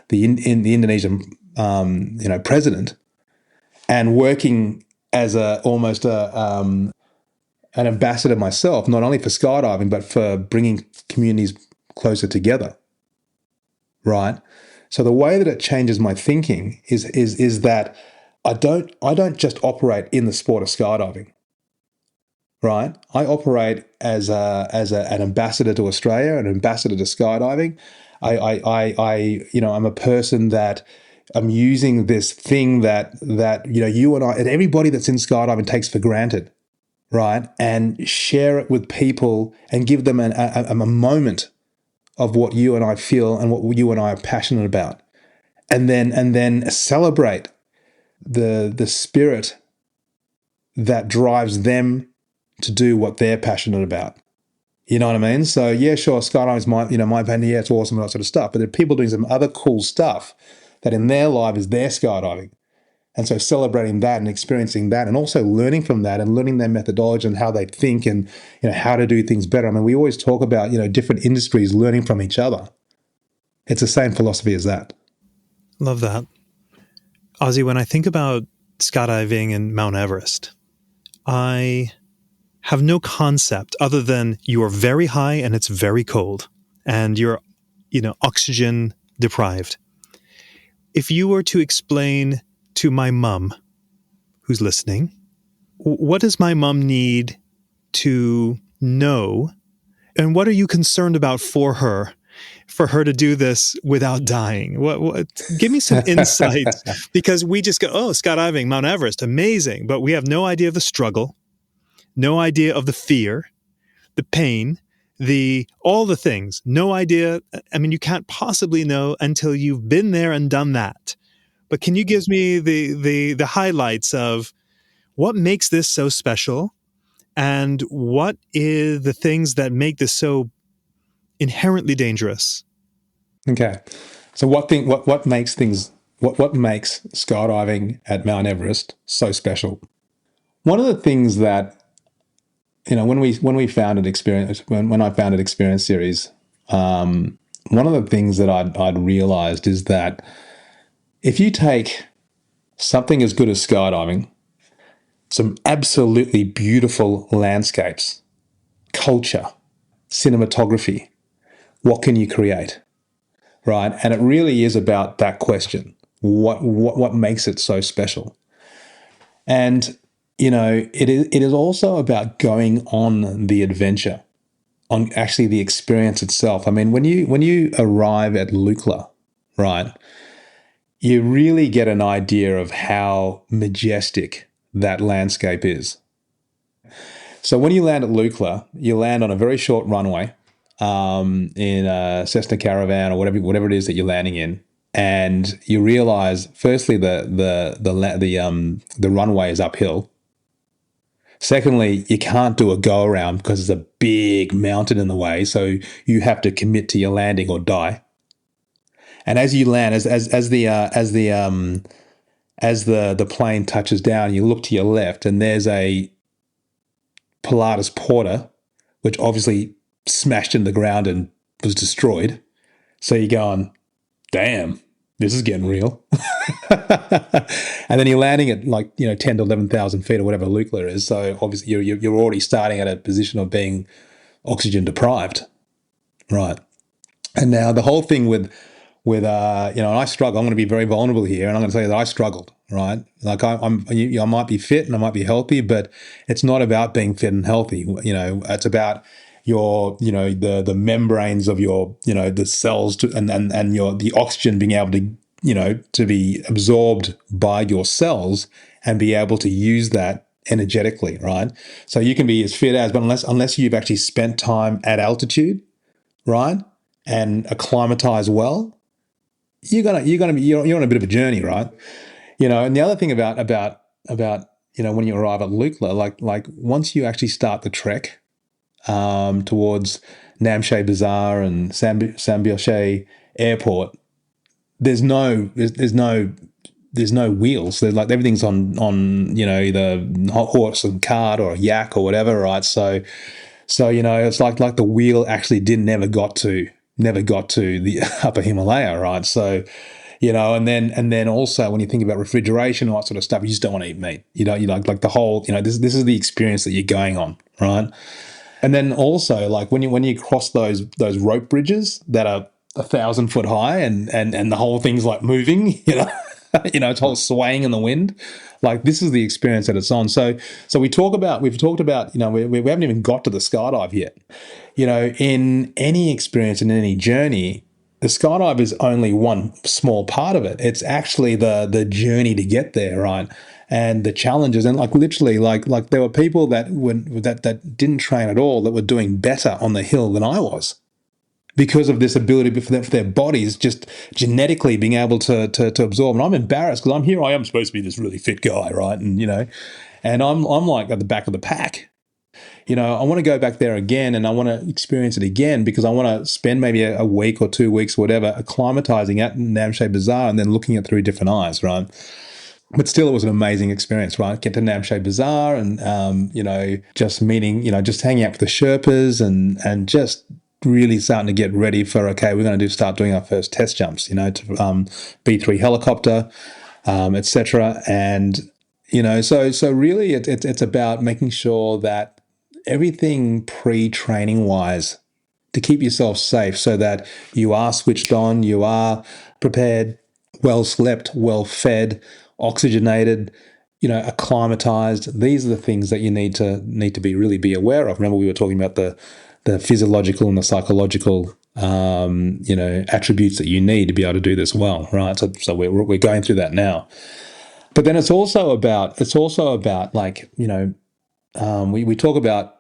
Speaker 2: the Indonesian president. And working as almost an ambassador myself, not only for skydiving, but for bringing communities closer together, right? So the way that it changes my thinking is that I don't just operate in the sport of skydiving, right? I operate as an ambassador to Australia, an ambassador to skydiving. I'm a person that I'm using this thing that you and I and everybody that's in skydiving takes for granted, right? And share it with people and give them a moment of what you and I feel and what you and I are passionate about, and then celebrate the spirit that drives them to do what they're passionate about. You know what I mean? So yeah, sure, skydiving's my opinion, yeah, it's awesome and that sort of stuff. But there are people doing some other cool stuff that in their life is their skydiving. And so celebrating that and experiencing that and also learning from that and learning their methodology and how they think and how to do things better. I mean, we always talk about, different industries learning from each other. It's the same philosophy as that.
Speaker 1: Love that. Ossie, when I think about skydiving and Mount Everest, I have no concept other than you are very high and it's very cold and you're, oxygen deprived. If you were to explain to my mum who's listening, what does my mum need to know and what are you concerned about for her to do this without dying? What give me some insights, because we just go, oh, skydiving, Mount Everest, amazing, but we have no idea of the struggle, no idea of the fear, the pain, all the things, no idea. I mean, you can't possibly know until you've been there and done that. But can you give me the highlights of what makes this so special and what is the things that make this so inherently dangerous?
Speaker 2: Okay. So what makes skydiving at Mount Everest so special? One of the things that, when I founded Experience Series, one of the things that I'd realized is that if you take something as good as skydiving, some absolutely beautiful landscapes, culture, cinematography, what can you create? Right? And it really is about that question. What makes it so special? And, it is also about going on the adventure, on actually the experience itself. I mean, when you arrive at Lukla, right, you really get an idea of how majestic that landscape is. So when you land at Lukla, you land on a very short runway in a Cessna Caravan or whatever it is that you're landing in, and you realize, firstly, the runway is uphill. Secondly, you can't do a go around because there's a big mountain in the way, so you have to commit to your landing or die. And as you land, as the plane touches down, you look to your left, and there's a Pilatus Porter, which obviously smashed into the ground and was destroyed. So you're going, damn, this is getting real. And then you're landing at 10 to 11,000 feet or whatever Lukla is. So obviously you're already starting at a position of being oxygen deprived, right? And now the whole thing with I struggle. I'm going to be very vulnerable here, and I'm going to tell you that I struggled, right? Like I might be fit and I might be healthy, but it's not about being fit and healthy. It's about your, the membranes of your, the cells and the oxygen being able to, to be absorbed by your cells and be able to use that energetically, right? So you can be as fit as, but unless you've actually spent time at altitude, right, and acclimatize well, you're on a bit of a journey, right? And the other thing about when you arrive at Lukla, like once you actually start the trek towards Namche Bazaar and Sambyoshe Airport, there's no wheels. There's everything's on either horse and cart or a yak or whatever, right? So it's like the wheel actually never got to the upper Himalaya, right? So, and then also when you think about refrigeration and all that sort of stuff, you just don't want to eat meat. You like the whole, this is the experience that you're going on, right? And then also when you cross those rope bridges that are 1,000 foot high and the whole thing's moving, it's whole swaying in the wind. This is the experience that it's on. So we've talked about, we haven't even got to the skydive yet. In any experience, in any journey, the skydive is only one small part of it. It's actually the journey to get there, right? And the challenges, and literally, there were people that didn't train at all that were doing better on the hill than I was. because of this ability for their bodies just genetically being able to absorb. And I'm embarrassed because I am supposed to be this really fit guy, right? And, and I'm like at the back of the pack. I want to go back there again and I want to experience it again because I want to spend maybe a week or 2 weeks, whatever, acclimatizing at Namche Bazaar and then looking at it through different eyes, right? But still, it was an amazing experience, right? Get to Namche Bazaar and, just meeting, just hanging out with the Sherpas and just really starting to get ready for, okay, we're going to start doing our first test jumps, to B3 helicopter, etc. And, so really it's about making sure that everything pre-training wise to keep yourself safe so that you are switched on, you are prepared, well slept, well fed, oxygenated, acclimatized. These are the things that you need to really be aware of. Remember, we were talking about the physiological and the psychological attributes that you need to be able to do this well, right? So we're going through that now. But then it's also about like, we talk about,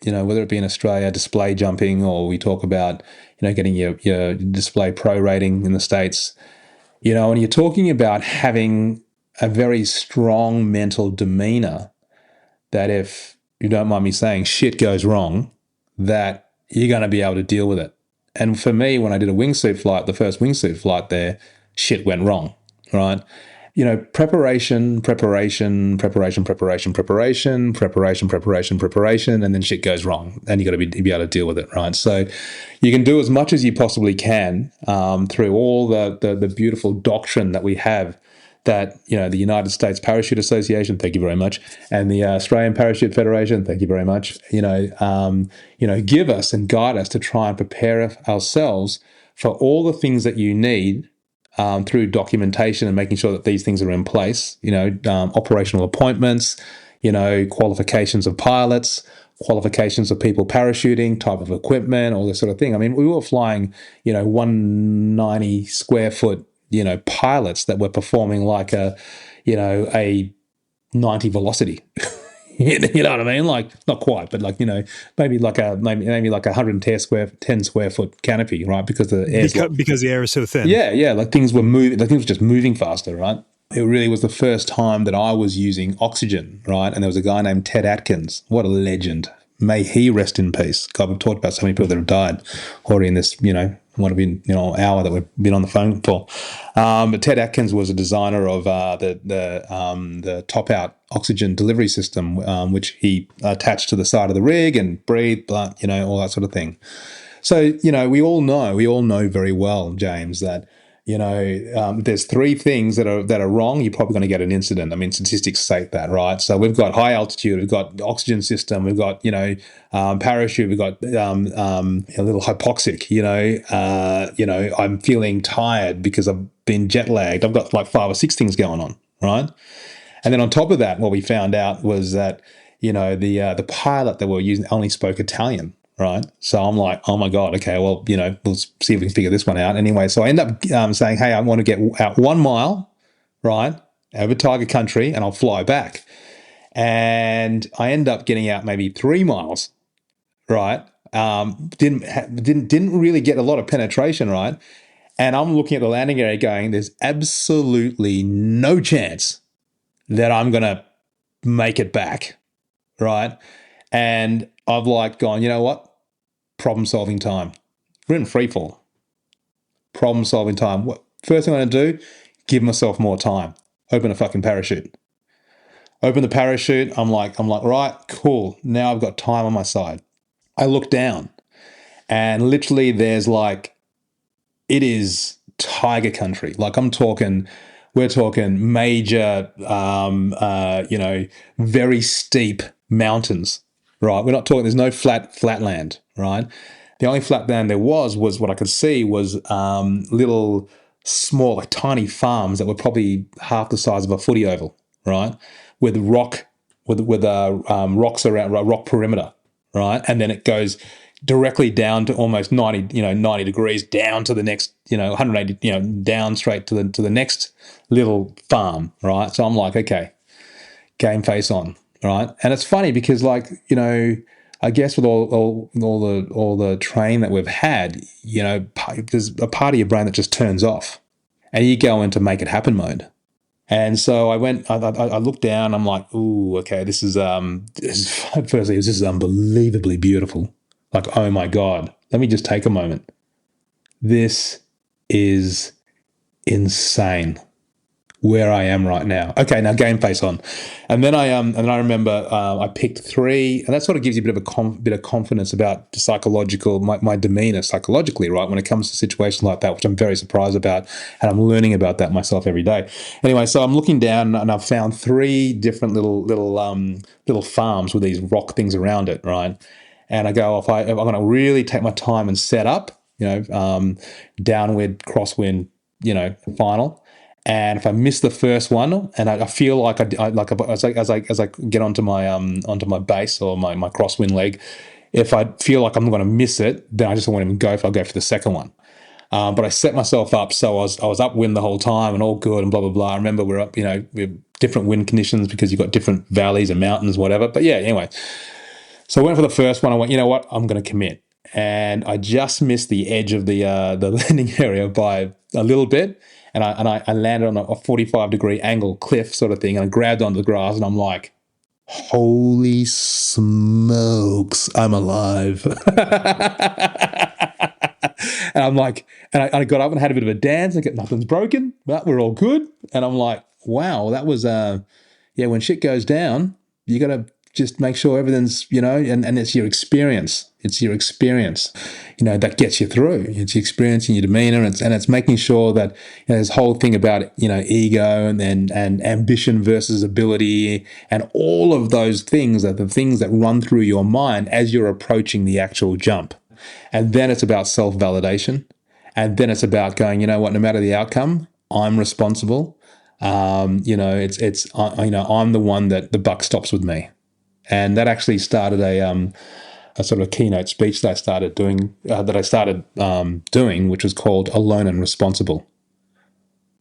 Speaker 2: whether it be in Australia, display jumping, or we talk about, getting your display pro rating in the States, and you're talking about having a very strong mental demeanor that if you don't mind me saying shit goes wrong, that you're going to be able to deal with it. And for me, when I did a wingsuit flight, the first wingsuit flight there, shit went wrong, right? Preparation, and then shit goes wrong, and you got to be able to deal with it, right? So you can do as much as you possibly can through all the beautiful doctrine that we have. That the United States Parachute Association, thank you very much, and the Australian Parachute Federation, thank you very much. Give us and guide us to try and prepare ourselves for all the things that you need. Through documentation and making sure that these things are in place, operational appointments, qualifications of pilots, qualifications of people parachuting, type of equipment, all this sort of thing. I mean, we were flying, 190 square foot, pilots that were performing like a 90 velocity. You know what I mean? Like not quite, but like maybe like a 110 square foot canopy, right? Because the air
Speaker 1: because the air is so thin.
Speaker 2: Yeah, like things were moving, like things were just moving faster, right? It really was the first time that I was using oxygen, right? And there was a guy named Ted Atkins. What a legend! May he rest in peace. God, we've talked about so many people that have died already in this, what have been, hour that we've been on the phone for. But Ted Atkins was a designer of the top-out oxygen delivery system, which he attached to the side of the rig and breathed, all that sort of thing. So, we all know very well, James, that there's three things that are wrong. You're probably going to get an incident. I mean, statistics say that, right? So we've got high altitude, we've got the oxygen system, we've got parachute, we've got a little hypoxic. I'm feeling tired because I've been jet lagged. I've got like 5 or 6 things going on, right? And then on top of that, what we found out was that the pilot that we were using only spoke Italian. Right. So I'm like, oh my God, okay, well, we'll see if we can figure this one out. Anyway, so I end up saying, hey, I want to get out 1 mile, right, over Tiger Country, and I'll fly back. And I end up getting out maybe 3 miles, right? Didn't really get a lot of penetration, right? And I'm looking at the landing area going, there's absolutely no chance that I'm going to make it back, right? And I've like gone, you know what? Problem-solving time. We're in free fall. Problem-solving time. What first thing I'm going to do? Give myself more time. Open a fucking parachute. Open the parachute. I'm like, right, cool. Now I've got time on my side. I look down, and literally there's like, it is tiger country. Like we're talking major, very steep mountains. Right, we're not talking. There's no flatland, right? The only flatland there was what I could see was little, small, like tiny farms that were probably half the size of a footy oval, right? With rocks around, rock perimeter, right? And then it goes directly down to almost 90 degrees down to the next, 180, down straight to the next little farm, right? So I'm like, okay, game face on. Right. And it's funny because I guess with all the training that we've had, there's a part of your brain that just turns off, and you go into make it happen mode. And so I looked down. I'm like, ooh, okay, firstly, this is unbelievably beautiful. Like, oh my God, let me just take a moment. This is insane where I am right now. Okay, now game face on. And then I remember I picked 3, and that sort of gives you a bit of confidence about my demeanor psychologically, right, when it comes to situations like that, which I'm very surprised about, and I'm learning about that myself every day. Anyway, so I'm looking down, and I've found 3 different little farms with these rock things around it, right? And I go, if I'm going to really take my time and set up, downwind, crosswind, final. And if I miss the first one, and I feel like as I get onto my base or my crosswind leg, if I feel like I'm going to miss it, then I just won't even go. I'll go for the second one. But I set myself up so I was upwind the whole time and all good and blah blah blah. I remember we're up, with different wind conditions because you've got different valleys and mountains, whatever. But yeah, anyway. So I went for the first one. I went, you know what? I'm going to commit, and I just missed the edge of the landing area by a little bit. And I landed on a 45-degree angle cliff sort of thing, and I grabbed onto the grass, and I'm like, holy smokes, I'm alive. And I'm like, and I got up and had a bit of a dance, and nothing's broken, but we're all good. And I'm like, wow, that was, when shit goes down, you got to just make sure everything's, and it's your experience. It's your experience, that gets you through. It's your experience and your demeanor, and it's making sure that this whole thing about ego and ambition versus ability, and all of those things are the things that run through your mind as you're approaching the actual jump. And then it's about self-validation, and then it's about going, no matter the outcome, I'm responsible. I'm the one that the buck stops with me. And that actually started a sort of a keynote speech that I started doing, which was called Alone and Responsible.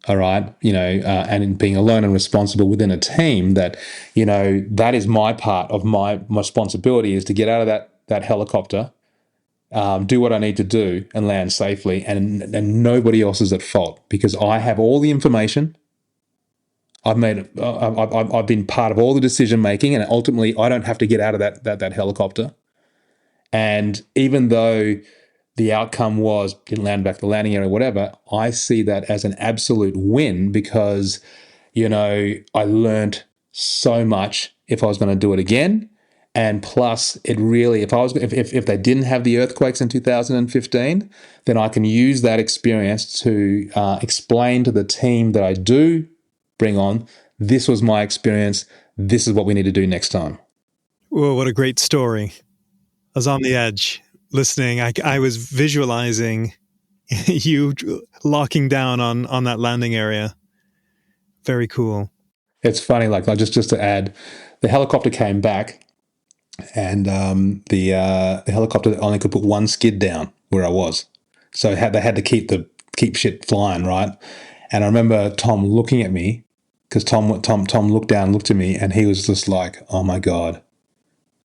Speaker 2: All right, and in being alone and responsible within a team, that that is my part of my responsibility, is to get out of that helicopter, do what I need to do, and land safely, and nobody else is at fault, because I have all the information. I've been part of all the decision making, and ultimately I don't have to get out of that helicopter. And even though the outcome didn't land back to the landing area, whatever, I see that as an absolute win, because I learned so much if I was going to do it again. And plus, it really, if they didn't have the earthquakes in 2015, then I can use that experience to explain to the team that I do bring on, this was my experience, this is what we need to do next time.
Speaker 1: Whoa, what a great story. I was on the edge listening. I was visualizing you locking down on that landing area. Very cool.
Speaker 2: It's funny, like just to add, the helicopter came back, and the helicopter only could put one skid down where I was. So they had to keep shit flying, right? And I remember Tom looking at me, because Tom looked down, looked at me, and he was just like, oh my God.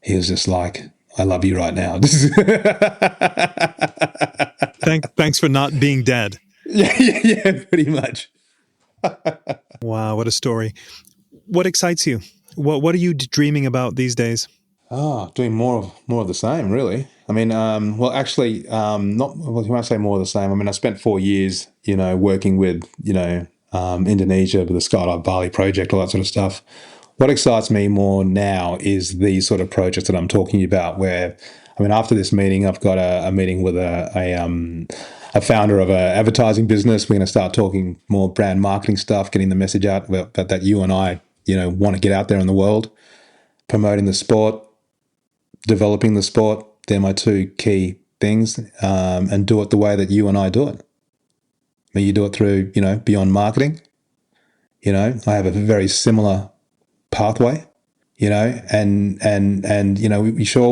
Speaker 2: He was just like, I love you right now.
Speaker 1: Thanks for not being dead.
Speaker 2: Yeah, pretty much.
Speaker 1: Wow, what a story. What excites you? What are you dreaming about these days?
Speaker 2: Doing more of the same, really. I mean, actually, not. Well, when I say more of the same, I mean I spent 4 years, working with, Indonesia with the Skydive Bali project, all that sort of stuff. What excites me more now is these sort of projects that I'm talking about, where, I mean, after this meeting, I've got a meeting with a founder of an advertising business. We're going to start talking more brand marketing stuff, getting the message out that you and I, want to get out there in the world, promoting the sport, developing the sport. They're my 2 key things, and do it the way that you and I do it. I mean, you do it through, beyond marketing. I have a very similar pathway, and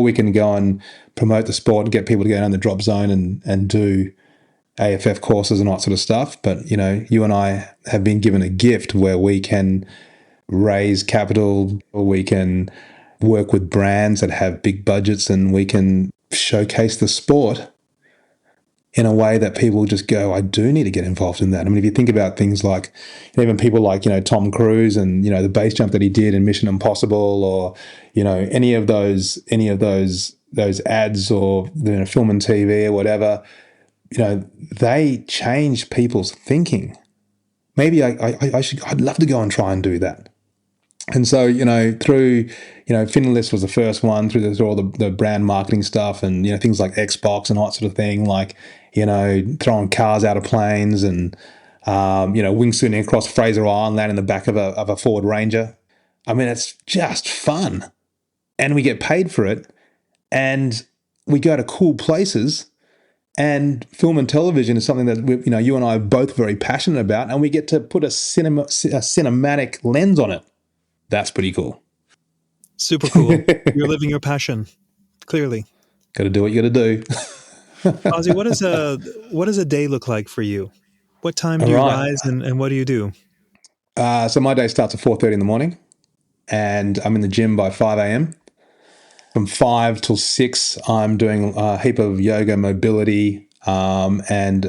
Speaker 2: we can go and promote the sport and get people to go down the drop zone and do AFF courses and all that sort of stuff. But, you and I have been given a gift where we can raise capital, or we can work with brands that have big budgets, and we can showcase the sport in a way that people just go, I do need to get involved in that. I mean, if you think about things like even people like, Tom Cruise and, the base jump that he did in Mission Impossible, or, any of those ads, or film and TV or whatever, they change people's thinking. Maybe I'd love to go and try and do that. And so, through, Finalist was the first one, through all the brand marketing stuff, and, things like Xbox and all that sort of thing, like, throwing cars out of planes, and, wingsuiting across Fraser Island, landing in the back of a Ford Ranger. I mean, it's just fun. And we get paid for it. And we go to cool places. And film and television is something that you and I are both very passionate about, and we get to put a cinematic lens on it. That's pretty cool.
Speaker 1: Super cool. You're living your passion, clearly.
Speaker 2: Got to do what you got to do.
Speaker 1: Ossie, what does a day look like for you? What time do you rise, and what do you do?
Speaker 2: So my day starts at 4:30 in the morning, and I'm in the gym by 5 a.m. From 5 till 6, I'm doing a heap of yoga, mobility, and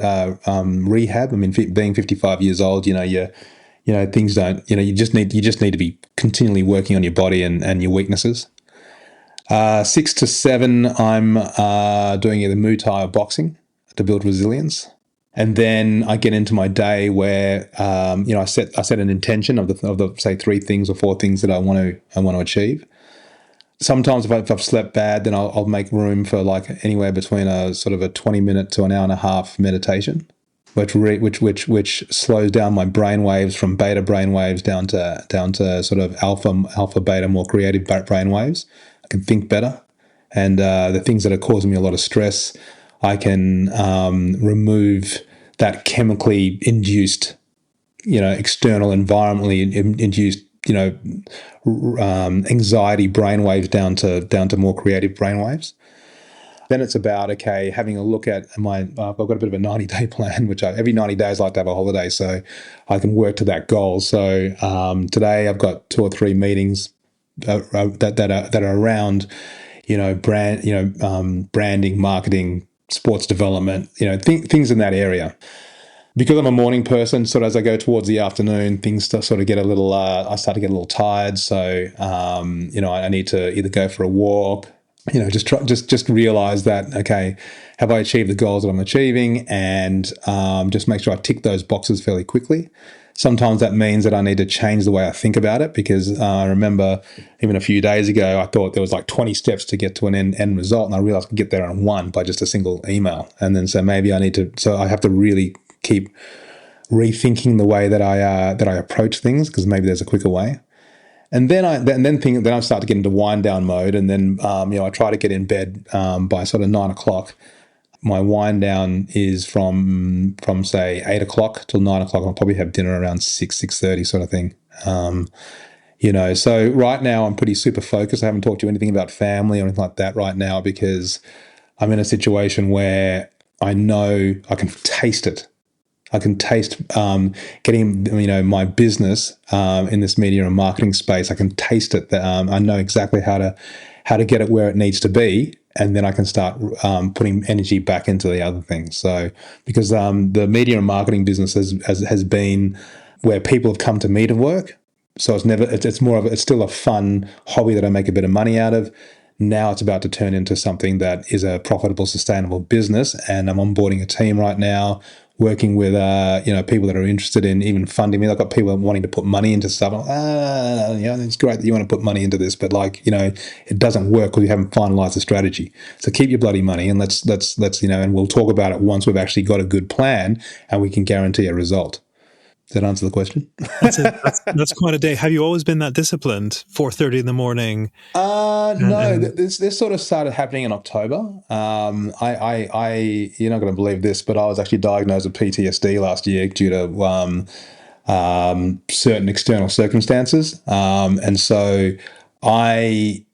Speaker 2: rehab. I mean, being 55 years old, things don't, you just need to be continually working on your body and your weaknesses. 6 to 7, I'm doing either Muay Thai or boxing to build resilience. And then I get into my day where, I set an intention of the say 3 things or 4 things that I want to achieve. Sometimes if I've slept bad, then I'll make room for like anywhere between a sort of a 20-minute to an hour and a half meditation, which slows down my brain waves from beta brain waves down to sort of alpha beta, more creative brain waves. I can think better, and the things that are causing me a lot of stress, I can remove that chemically induced, external environmentally induced, anxiety brainwaves down to more creative brainwaves. Then it's about, having a look at I've got a bit of a 90-day plan, which every 90 days I like to have a holiday, so I can work to that goal. So today I've got 2 or 3 meetings that are around, branding, marketing, sports development, things in that area. Because I'm a morning person, sort of as I go towards the afternoon, things sort of get a little, I start to get a little tired. So, I need to either go for a walk, just realize that, have I achieved the goals that I'm achieving, and just make sure I tick those boxes fairly quickly. Sometimes that means that I need to change the way I think about it, because I remember even a few days ago, I thought there was like 20 steps to get to an end result, and I realized I could get there in 1 by just a single email. And then so maybe I have to really keep rethinking the way that I approach things, because maybe there's a quicker way. And then I start to get into wind down mode, and then I try to get in bed by sort of 9 o'clock. My wind down is from say 8 o'clock till 9 o'clock. I'll probably have dinner around 6:30 sort of thing. So right now I'm pretty super focused. I haven't talked to you anything about family or anything like that right now, because I'm in a situation where I know I can taste it. I can taste getting my business in this media and marketing space. I can taste it. I know exactly how to get it where it needs to be, and then I can start putting energy back into the other things. So because the media and marketing business has been where people have come to me to work. So it's still a fun hobby that I make a bit of money out of. Now it's about to turn into something that is a profitable, sustainable business, and I'm onboarding a team right now, working with people that are interested in even funding me. I've got people wanting to put money into stuff. It's great that you want to put money into this, but it doesn't work because you haven't finalized the strategy. So keep your bloody money, and let's and we'll talk about it once we've actually got a good plan and we can guarantee a result. Does that answer the question?
Speaker 1: That's quite a day. Have you always been that disciplined? 4:30 in the morning?
Speaker 2: No, this sort of started happening in October. You're not going to believe this, but I was actually diagnosed with PTSD last year due to certain external circumstances, and so I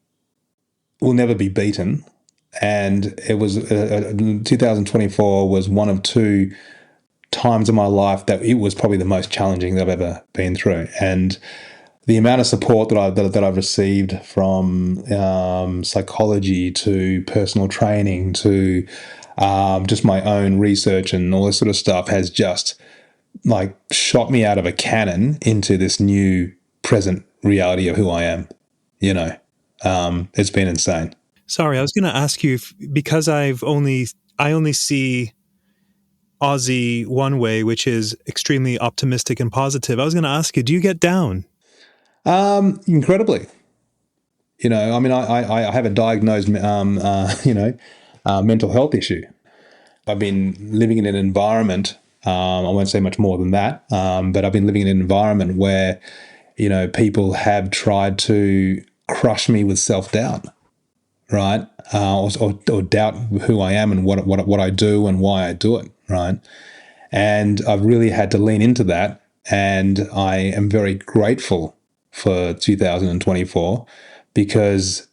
Speaker 2: will never be beaten. And it was 2024 was one of 2 times in my life that it was probably the most challenging that I've ever been through. And the amount of support that I've received from psychology to personal training to just my own research and all this sort of stuff has just like shot me out of a cannon into this new present reality of who I am. You know, it's been insane.
Speaker 1: Sorry, I was going to ask you because I only see Aussie one way, which is extremely optimistic and positive. I was going to ask you, do you get down?
Speaker 2: Incredibly. You know, I mean, I have a diagnosed, mental health issue. I've been living in an environment, I won't say much more than that, but I've been living in an environment where, you know, people have tried to crush me with self-doubt, right? Or doubt who I am and what I do and why I do it, right? And I've really had to lean into that. And I am very grateful for 2024 because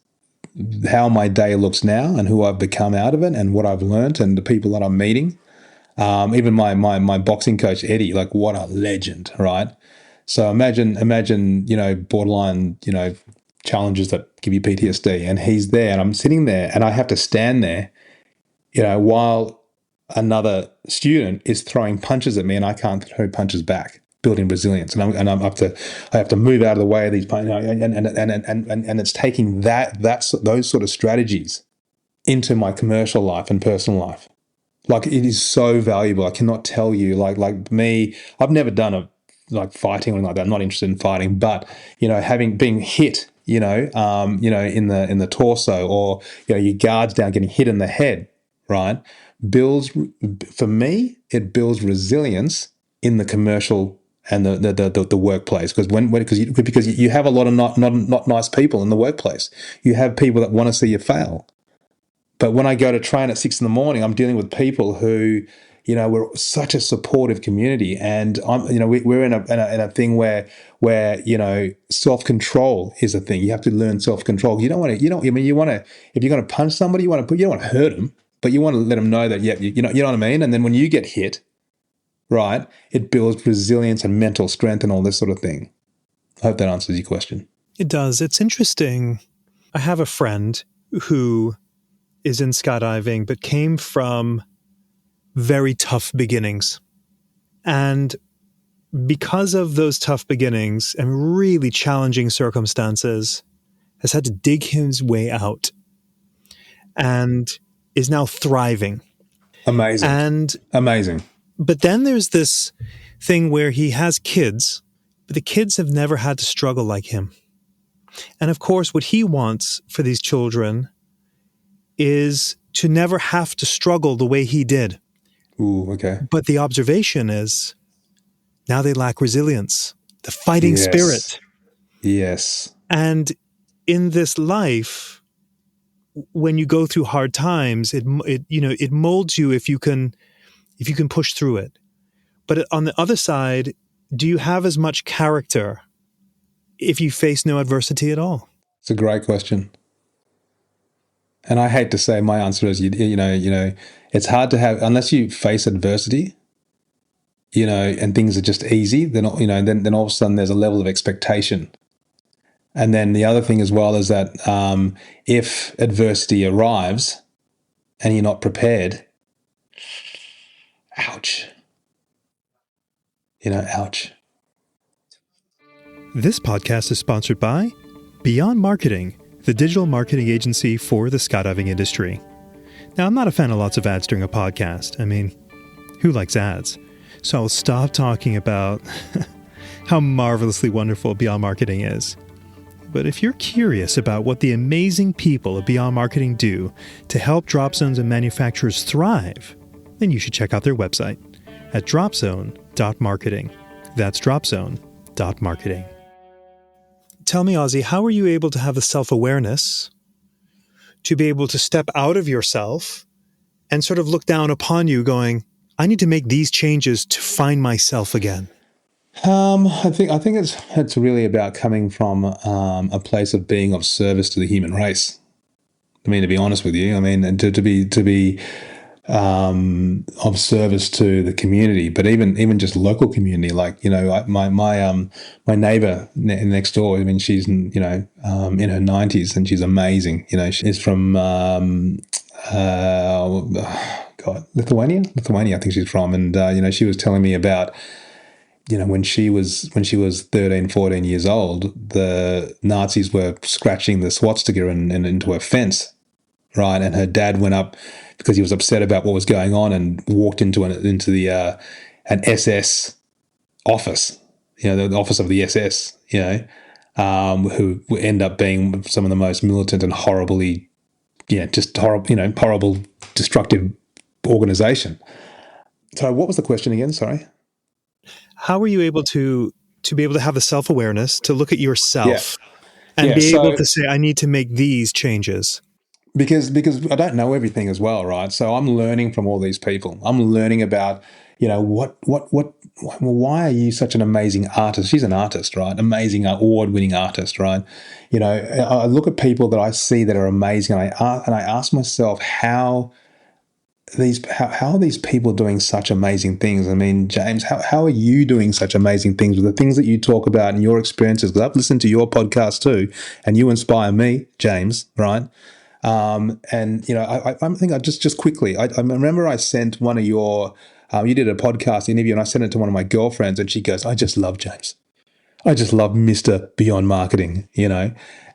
Speaker 2: how my day looks now and who I've become out of it and what I've learned and the people that I'm meeting. Even my boxing coach, Eddie, like what a legend, right? So imagine, you know, borderline, you know, challenges that give you PTSD and he's there and I'm sitting there and I have to stand there, you know, while another student is throwing punches at me and I can't throw punches back, building resilience. And I have to move out of the way of these punches and it's taking those sort of strategies into my commercial life and personal life. Like it is so valuable. I cannot tell you, like me, I've never done fighting or anything like that. I'm not interested in fighting, but you know, being hit, in the torso or, you know, your guards down, getting hit in the head, right? For me, it builds resilience in the commercial and the workplace because you have a lot of not nice people in the workplace. You have people that want to see you fail. But when I go to train at 6 a.m, I'm dealing with people who, you know, we're such a supportive community, and we're in a thing where you know, self-control is a thing. You have to learn self-control. You don't want to, if you're going to punch somebody, you don't want to hurt them, but you want to let them know that you know what I mean. And then when you get hit, right, it builds resilience and mental strength and all this sort of thing. I hope that answers your question.
Speaker 1: It does. It's interesting. I have a friend who is in skydiving, but came from very tough beginnings. And because of those tough beginnings and really challenging circumstances, has had to dig his way out and is now thriving.
Speaker 2: Amazing.
Speaker 1: But then there's this thing where he has kids, but the kids have never had to struggle like him. And of course, what he wants for these children is to never have to struggle the way he did.
Speaker 2: Ooh, okay.
Speaker 1: But the observation is now they lack resilience, the fighting spirit.
Speaker 2: Yes.
Speaker 1: And in this life, when you go through hard times, it molds you if you can push through it. But on the other side, do you have as much character if you face no adversity at all?
Speaker 2: It's a great question. And I hate to say my answer is, you know, it's hard to have, unless you face adversity, you know, and things are just easy, then all of a sudden there's a level of expectation. And then the other thing as well is that if adversity arrives and you're not prepared, ouch. You know, ouch.
Speaker 1: This podcast is sponsored by Beyond Marketing, the digital marketing agency for the skydiving industry. Now, I'm not a fan of lots of ads during a podcast. I mean, who likes ads? So I'll stop talking about how marvelously wonderful Beyond Marketing is. But if you're curious about what the amazing people of Beyond Marketing do to help drop zones and manufacturers thrive, then you should check out their website at dropzone.marketing. That's dropzone.marketing. Tell me, Aussie, how are you able to have the self-awareness to be able to step out of yourself and sort of look down upon you going, I need to make these changes to find myself again?
Speaker 2: I think it's really about coming from a place of being of service to the human race. I mean, to be honest with you, I mean, and to be of service to the community, but even just local community. Like, my neighbor next door. I mean, she's in her 90s, and she's amazing. She's from Lithuania. I think she's from, and she was telling me about. When she was 13, 14 years old, the Nazis were scratching the swastika into her fence, right? And her dad went up because he was upset about what was going on and walked into an SS office, the office of the SS, who end up being some of the most militant and horribly, just horrible, horrible, destructive organization. So what was the question again? Sorry.
Speaker 1: How were you able to be able to have the self-awareness to look at yourself and be
Speaker 2: so,
Speaker 1: able to say, I need to make these changes?
Speaker 2: Because I don't know everything as well, right? So I'm learning from all these people. I'm learning about, why are you such an amazing artist? She's an artist, right? Amazing award-winning artist, right? I look at people that I see that are amazing, and I ask myself how are these people doing such amazing things? I mean, James, how are you doing such amazing things with the things that you talk about and your experiences? Because I've listened to your podcast too, and you inspire me, James, right? I think I just quickly, I remember I sent one of your, you did a podcast interview, and I sent it to one of my girlfriends, and she goes, I just love James. I just love Mr. Beyond Marketing,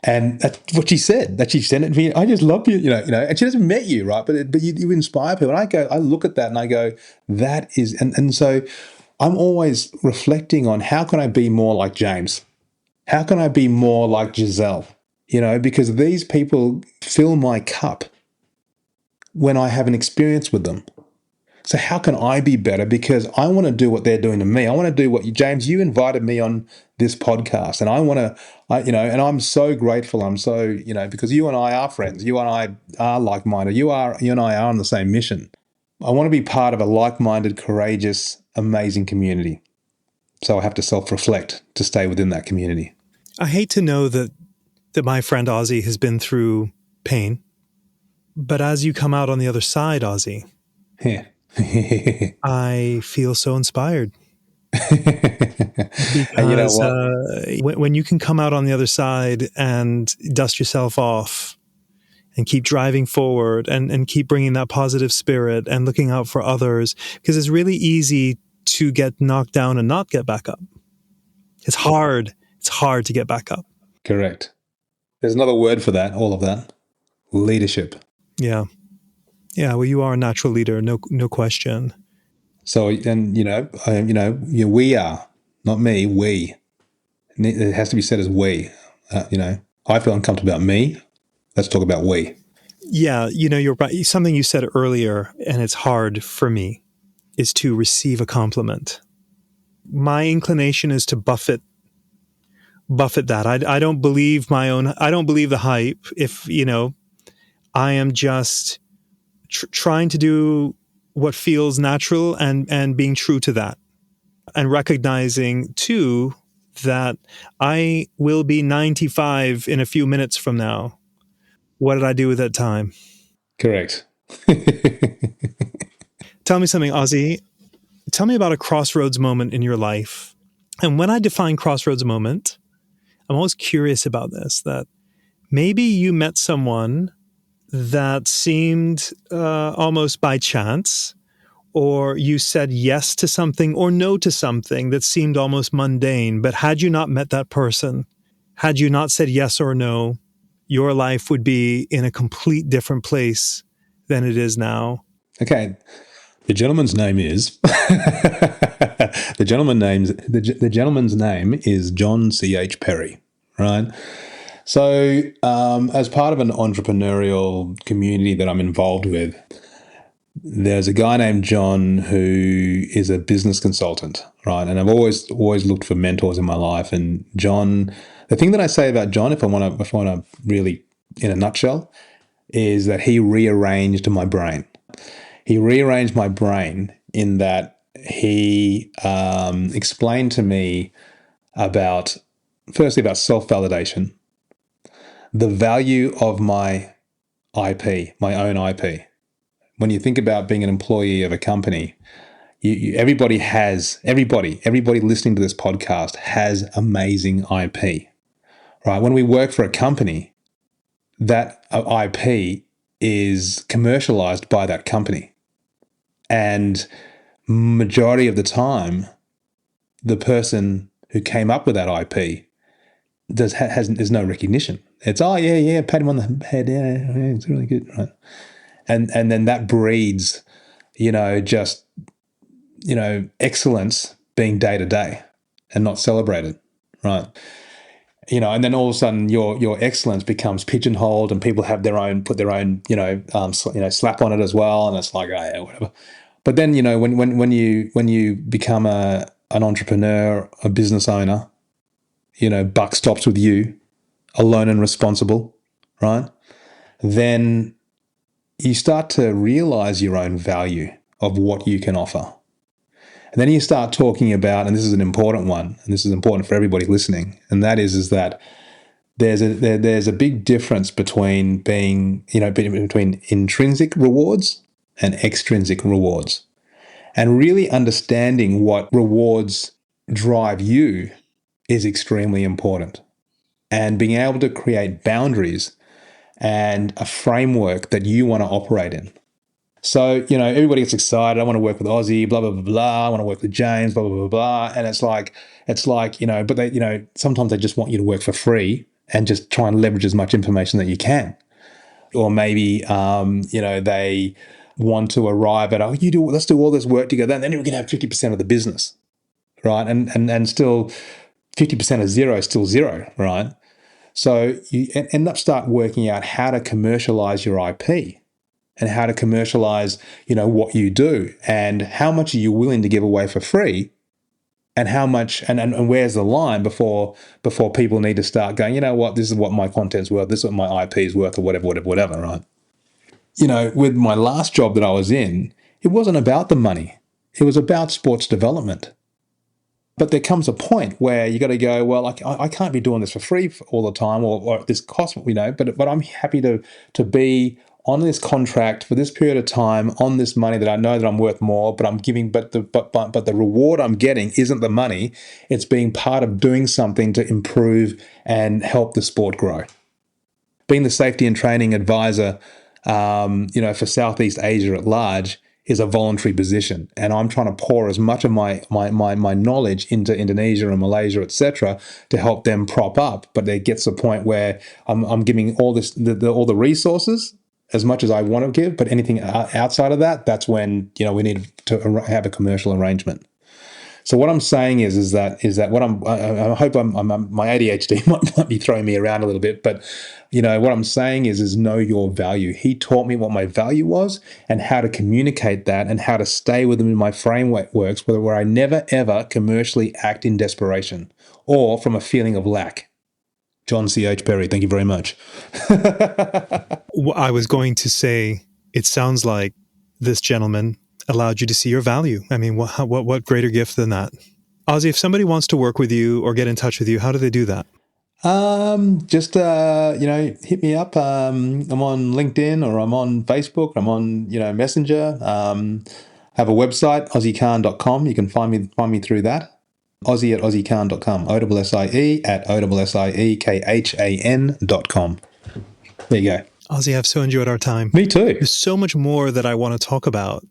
Speaker 2: And that's what she said, that she sent it to me. I just love you, and she hasn't met you, right? But you inspire people. And I look at that and I go, that is, and so I'm always reflecting on how can I be more like James? How can I be more like Giselle? Because these people fill my cup when I have an experience with them. So how can I be better? Because I want to do what they're doing to me. I want to do what James, you invited me on this podcast, and I want to, and I'm so grateful. I'm so, because you and I are friends. You and I are like-minded. You and I are on the same mission. I want to be part of a like-minded, courageous, amazing community. So I have to self-reflect to stay within that community.
Speaker 1: I hate to know that my friend Ossie has been through pain, but as you come out on the other side, Ossie,
Speaker 2: yeah.
Speaker 1: I feel so inspired. Because
Speaker 2: and you know what?
Speaker 1: When you can come out on the other side and dust yourself off and keep driving forward and keep bringing that positive spirit and looking out for others, because it's really easy to get knocked down and not get back up. It's hard. It's hard to get back up.
Speaker 2: Correct. There's another word for that, all of that. Leadership.
Speaker 1: Yeah. Yeah, well, you are a natural leader, no question.
Speaker 2: So, and we are, not me, we. It has to be said as we. I feel uncomfortable about me. Let's talk about we.
Speaker 1: Yeah, you're right. Something you said earlier, and it's hard for me, is to receive a compliment. My inclination is to buffet that. I don't believe I don't believe the hype. If, I am just trying to do what feels natural and being true to that, and recognizing too that I will be 95 in a few minutes from now. What did I do with that time?
Speaker 2: Correct.
Speaker 1: Tell me something, Ossie. Tell me about a crossroads moment in your life. And when I define crossroads moment, I'm always curious about this, that maybe you met someone that seemed almost by chance, or you said yes to something or no to something that seemed almost mundane. But had you not met that person, had you not said yes or no, your life would be in a complete different place than it is now.
Speaker 2: Okay. The gentleman's name is the gentleman's name is John C.H. Perry, right? So, as part of an entrepreneurial community that I'm involved with, there's a guy named John who is a business consultant, right? And I've always looked for mentors in my life. And John, the thing that I say about John, if I want to really, in a nutshell, is that he rearranged my brain. He rearranged my brain in that he explained to me about self-validation, the value of my IP, my own IP, when you think about being an employee of a company, everybody listening to this podcast has amazing IP, right? When we work for a company, that IP is commercialized by that company. And majority of the time, the person who came up with that IP there's no recognition. It's, oh, yeah, pat him on the head. Yeah, it's really good, right? And then that breeds, just, excellence being day to day and not celebrated, right? And then all of a sudden your excellence becomes pigeonholed, and people have put their own, slap on it as well, and it's like, oh yeah, whatever. But then when you become an entrepreneur, a business owner, buck stops with you, alone and responsible, right? Then you start to realize your own value of what you can offer. And then you start talking about, and this is an important one, and this is important for everybody listening, and that is that there's a big difference between between intrinsic rewards and extrinsic rewards. And really understanding what rewards drive you is extremely important. And being able to create boundaries and a framework that you want to operate in. So, everybody gets excited. I want to work with Ossie, blah, blah, blah, blah. I want to work with James, blah, blah, blah, blah. And it's like, but they, sometimes they just want you to work for free and just try and leverage as much information that you can. Or maybe, they want to arrive at, let's do all this work together, and then we're going to have 50% of the business, right? And still 50% of zero is still zero, right? So you start working out how to commercialize your IP and how to commercialize, what you do, and how much are you willing to give away for free, and how much, and where's the line before people need to start going, this is what my content's worth, this is what my IP is worth, or whatever, right? With my last job that I was in, it wasn't about the money. It was about sports development. But there comes a point where you got to go, well, I can't be doing this for free all the time, or at this cost, but I'm happy to be on this contract for this period of time on this money that I know that I'm worth more, but I'm giving, but the reward I'm getting isn't the money. It's being part of doing something to improve and help the sport grow. Being the safety and training advisor, for Southeast Asia at large, is a voluntary position, and I'm trying to pour as much of my knowledge into Indonesia and Malaysia, etc., to help them prop up. But it gets to a point where I'm giving all the resources as much as I want to give, but anything outside of that, that's when we need to have a commercial arrangement. So what I'm saying is that what I hope my ADHD might be throwing me around a little bit, but what I'm saying is know your value. He taught me what my value was and how to communicate that and how to stay within my framework works, where I never ever commercially act in desperation or from a feeling of lack. John C.H. Perry, thank you very much.
Speaker 1: I was going to say, it sounds like this gentleman allowed you to see your value. I mean, what greater gift than that? Ossie, if somebody wants to work with you or get in touch with you, how do they do that?
Speaker 2: Just hit me up. I'm on LinkedIn, or I'm on Facebook. I'm on Messenger. I have a website, OssieKhan.com. You can find me through that. Ossie at OssieKhan.com. OSSIE at OSSIEKHAN.com. There you go.
Speaker 1: Ossie, I've so enjoyed our time.
Speaker 2: Me too.
Speaker 1: There's so much more that I want to talk about.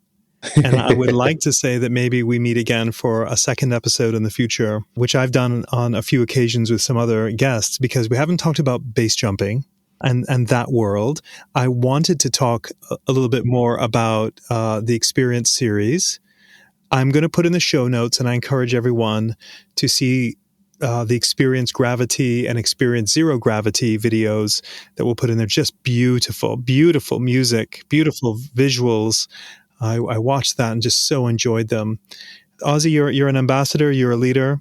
Speaker 1: And I would like to say that maybe we meet again for a second episode in the future, which I've done on a few occasions with some other guests, because we haven't talked about base jumping and that world. I wanted to talk a little bit more about the Experience series. I'm going to put in the show notes, and I encourage everyone to see the Experience Gravity and Experience Zero Gravity videos that we'll put in there. Just beautiful, beautiful music, beautiful visuals. I watched that and just so enjoyed them. Ossie, you're an ambassador, you're a leader.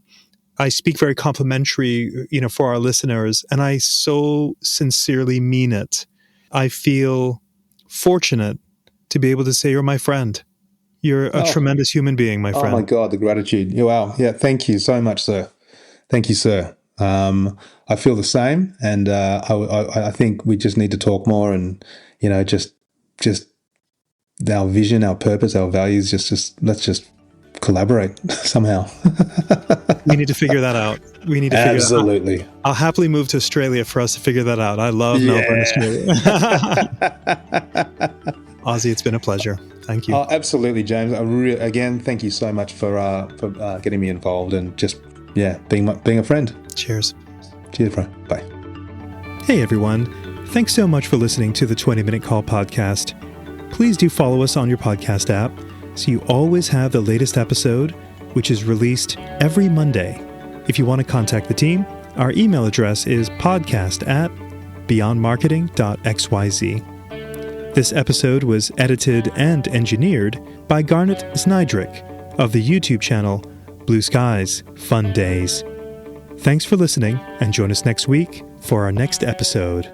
Speaker 1: I speak very complimentary, for our listeners, and I so sincerely mean it. I feel fortunate to be able to say you're my friend. You're a tremendous human being, my friend.
Speaker 2: Oh my God, the gratitude. Wow. Yeah, thank you so much, sir. Thank you, sir. I feel the same, and I think we just need to talk more, and just our vision, our purpose, our values, just let's just collaborate somehow.
Speaker 1: We need to figure that out. We need to figure that out.
Speaker 2: Absolutely.
Speaker 1: I'll happily move to Australia for us to figure that out. I love Melbourne, Australia. Ossie, it's been a pleasure. Thank you.
Speaker 2: Oh, absolutely, James. Again, thank you so much for getting me involved and just being a friend.
Speaker 1: Cheers.
Speaker 2: Cheers, bro. Bye.
Speaker 1: Hey, everyone. Thanks so much for listening to the 20-Minute Call podcast. Please do follow us on your podcast app so you always have the latest episode, which is released every Monday. If you want to contact the team, our email address is podcast@beyondmarketing.xyz. This episode was edited and engineered by Garnet Znydrick of the YouTube channel Blue Skies Fun Days. Thanks for listening, and join us next week for our next episode.